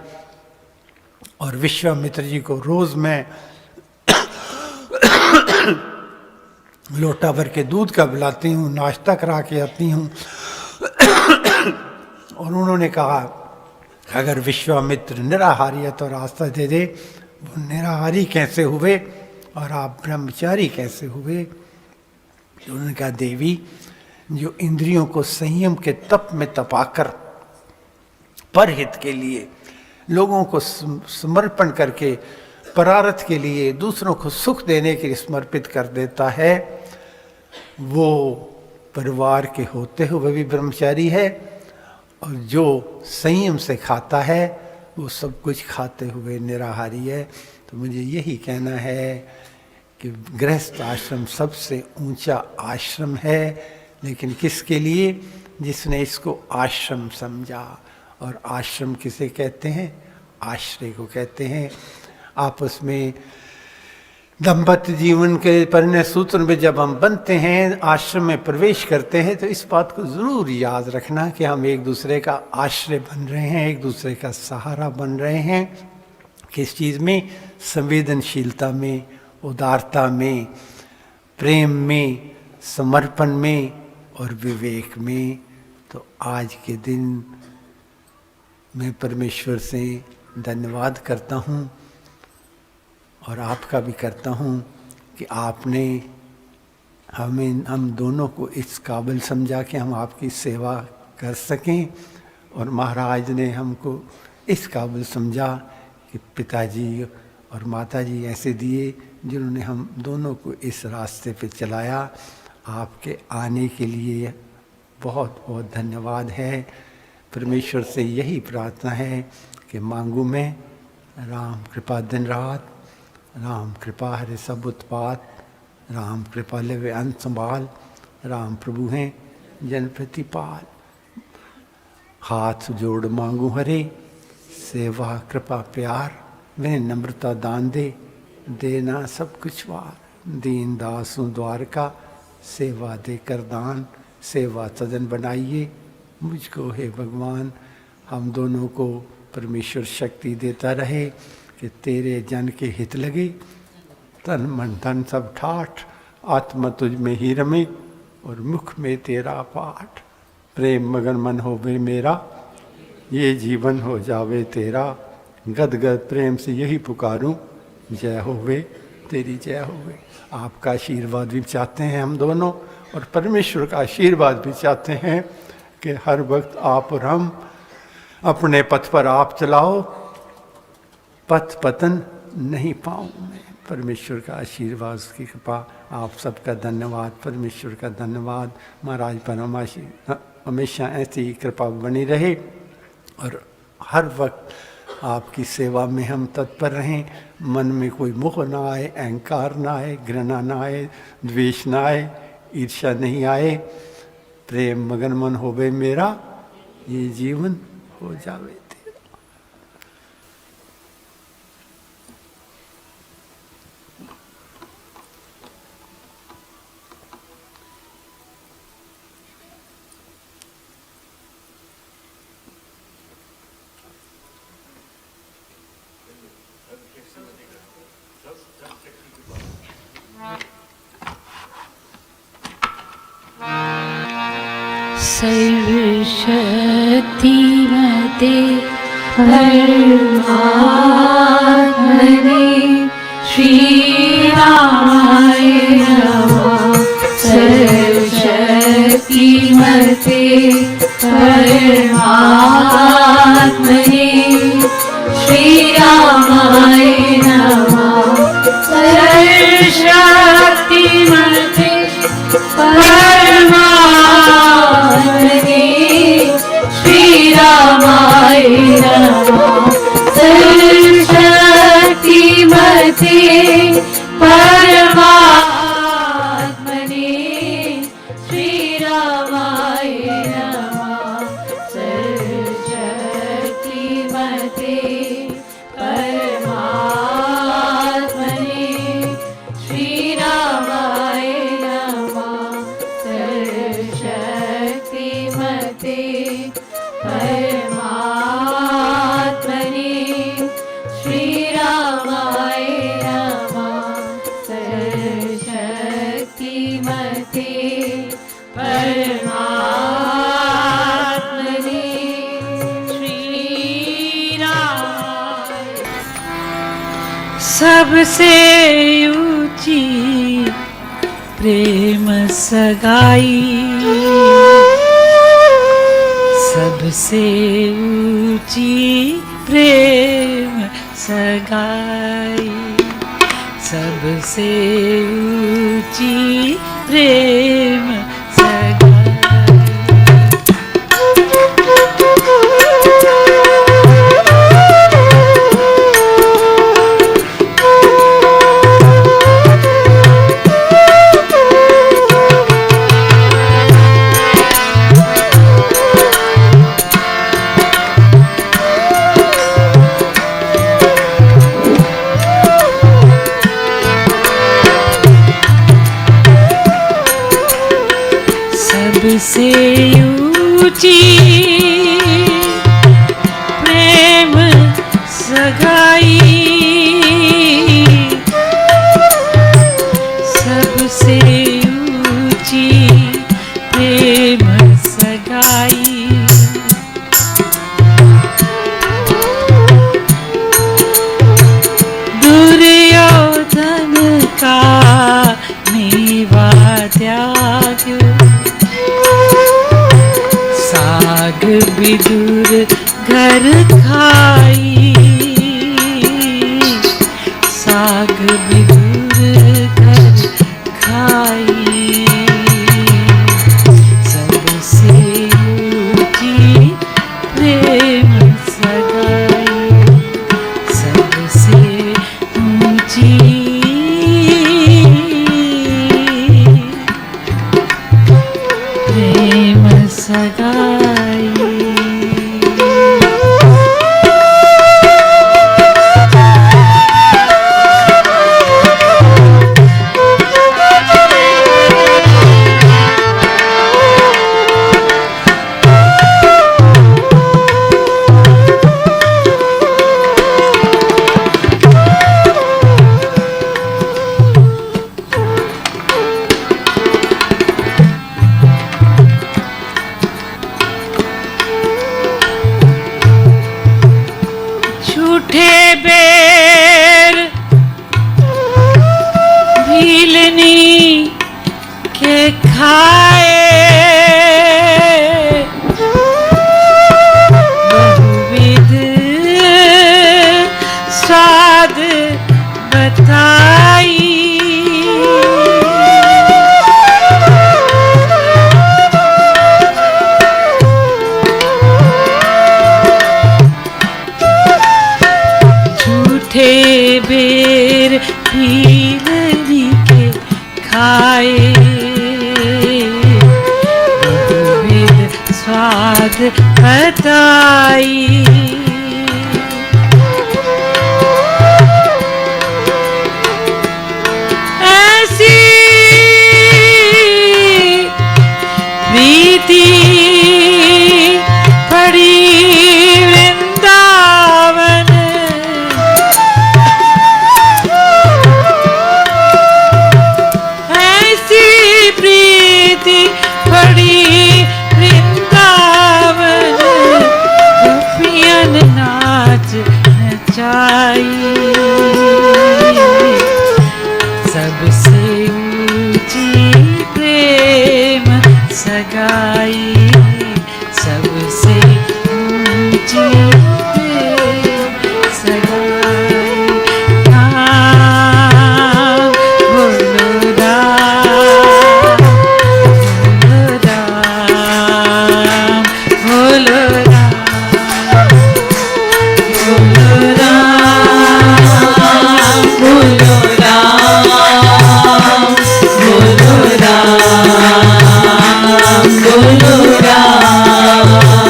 S3: और विश्वामित्र जी को रोज़ मैं लोटा भर के दूध का पिलाती हूँ, नाश्ता करा के आती हूँ। और उन्होंने कहा अगर विश्वामित्र निराहारी है तो रास्ता दे दे। वो निराहारी कैसे हुए और आप ब्रह्मचारी कैसे हुए? तो उन्होंने कहा, देवी, जो इंद्रियों को संयम के तप में तपाकर परहित के लिए, लोगों को समर्पण करके परारथ के लिए, दूसरों को सुख देने के लिए समर्पित कर देता है, वो परिवार के होते हुए भी ब्रह्मचारी है। और जो संयम से खाता है वो सब कुछ खाते हुए निराहारी है। तो मुझे यही कहना है कि गृहस्थ आश्रम सबसे ऊंचा आश्रम है, लेकिन किसके लिए? जिसने इसको आश्रम समझा। और आश्रम किसे कहते हैं? आश्रय को कहते हैं। आपस में दंपत्य जीवन के परिणय सूत्र में जब हम बनते हैं, आश्रम में प्रवेश करते हैं, तो इस बात को ज़रूर याद रखना कि हम एक दूसरे का आश्रय बन रहे हैं, एक दूसरे का सहारा बन रहे हैं। किस चीज़ में? संवेदनशीलता में, उदारता में, प्रेम में, समर्पण में और विवेक में। तो आज के दिन मैं परमेश्वर से धन्यवाद करता हूँ और आपका भी करता हूँ कि आपने हम दोनों को इस काबिल समझा कि हम आपकी सेवा कर सकें, और महाराज ने हमको इस काबिल समझा कि पिताजी और माताजी ऐसे दिए जिन्होंने हम दोनों को इस रास्ते पे चलाया। आपके आने के लिए बहुत बहुत धन्यवाद है। परमेश्वर से यही प्रार्थना है कि मांगू मैं राम कृपा दिन रात, राम कृपा हरे सब उत्पात, राम कृपा लेवे अंत संभाल, राम प्रभु हैं जन प्रतिपाल। हाथ जोड़ मांगू हरे, सेवा कृपा प्यार, वह नम्रता दान दे, देना सब कुछ वार। दीन दासों द्वारका, सेवा देकर दान, सेवा सदन बनाइए मुझको हे भगवान। हम दोनों को परमेश्वर शक्ति देता रहे कि तेरे जन के हित लगे, तन मन धन सब ठाठ, आत्मा तुझ में ही रमे और मुख में तेरा पाठ। प्रेम मगन मन होवे मेरा, ये जीवन हो जावे तेरा। गद गद प्रेम से यही पुकारूं, जय होवे तेरी जय होवे। आपका आशीर्वाद भी चाहते हैं हम दोनों, और परमेश्वर का आशीर्वाद भी चाहते हैं कि हर वक्त आप और हम अपने पथ पर आप चलाओ, पथ पतन नहीं पाऊँ मैं। परमेश्वर का आशीर्वाद, उसकी कृपा, आप सबका धन्यवाद, परमेश्वर का धन्यवाद। महाराज पर हमेशा ऐसी ही कृपा बनी रहे और हर वक्त आपकी सेवा में हम तत्पर रहें। मन में कोई मोह ना आए, अहंकार ना आए, घृणा ना आए, द्वेष ना आए, ईर्ष्या नहीं आए। प्रेम मगन मन होवे मेरा, ये जीवन हो जावे।
S2: सर्वशक्तिमते परमात्मने श्रीरामाय नमः। सर्वशक्तिमते परमात्मने श्रीरामाय नमः। सर्वशक्तिमते परमात्मने श्रीरामाय नमः। सर्वशक्तिमते परमात्मने श्रीरामाय नमः। सर्वशक्तिमते परमात्मने श्रीरामाय नमः। सर्वशक्तिमते परमात्मने श्रीरामाय नमः। सर्वशक्तिमते परमात्मने श्रीरामाय। सबसे ऊंची प्रेम सगाई, सबसे ऊंची प्रेम सगाई, सबसे ऊंची प्रेम सगाई। सबसे ऊंची प्रेम सगाई, सबसे ऊंची प्रेम सगाई। दुर्योधन का मेवा त्याग, साग विदुर घर खाई, साग विदुर घर खाई। सबसे ऊंची प्रेम सगाई, सबसे ऊंची प्रेम सगाई। झूठे बेर भीलनी के खाए, बहु स्वाद बताई। ऐसी प्रीति पड़ी वृंदावन, ऐसी प्रीति पड़ी वृंदावन, गोपियन नाच नचाई। सबसे ऊंची प्रेम सगाई, सबसे ऊंची प्रेम सगाई। राम बोलो राम, बोलो राम, बोलो राम, बोलो राम, बोलो राम, बोलो राम, बोलो राम, बोलो राम,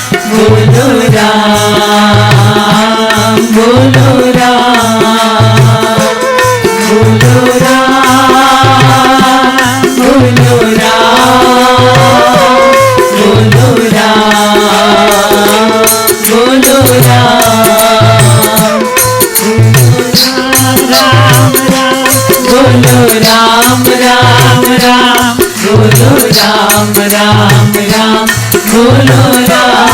S2: बोलो राम, बोलो राम, बोलो राम, बोलो राम, बोलो राम, बोलो राम, बोलो राम, राम राम, बोलो राम राम राम, बोलो राम राम राम, बोलो राम,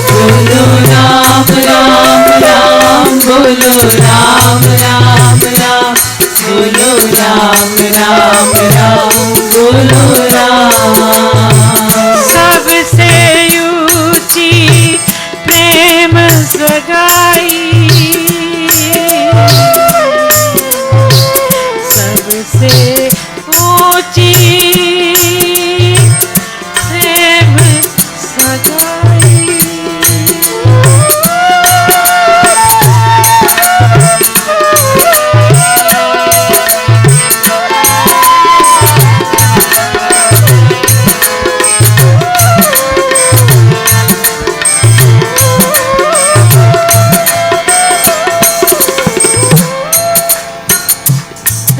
S2: बोलो राम राम राम, बोलो राम राम राम, बोलो राम राम राम, बोलो राम। सबसे ऊंची प्रेम सगाई, सबसे ऊंची प्रेम सगाई।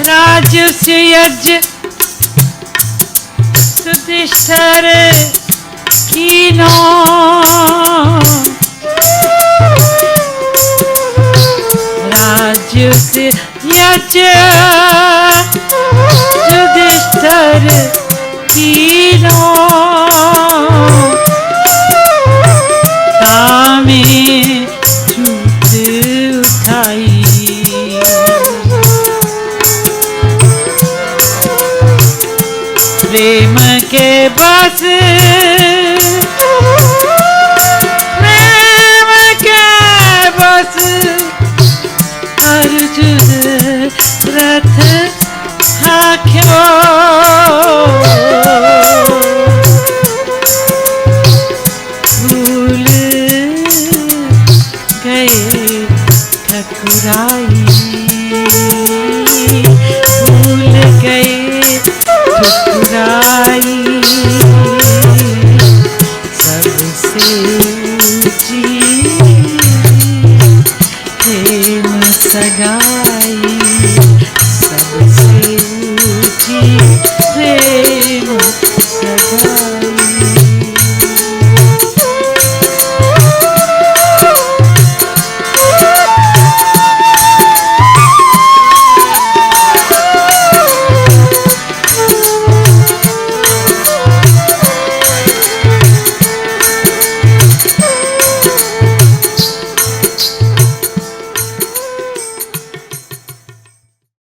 S2: राज्य यज्ञ सुधिष्ठिर कीनो, राज्य यज्ञ सुधिष्ठिर कीनो, तामे छूट उठाई। प्रेम के बस, प्रेम के बस अर्जुन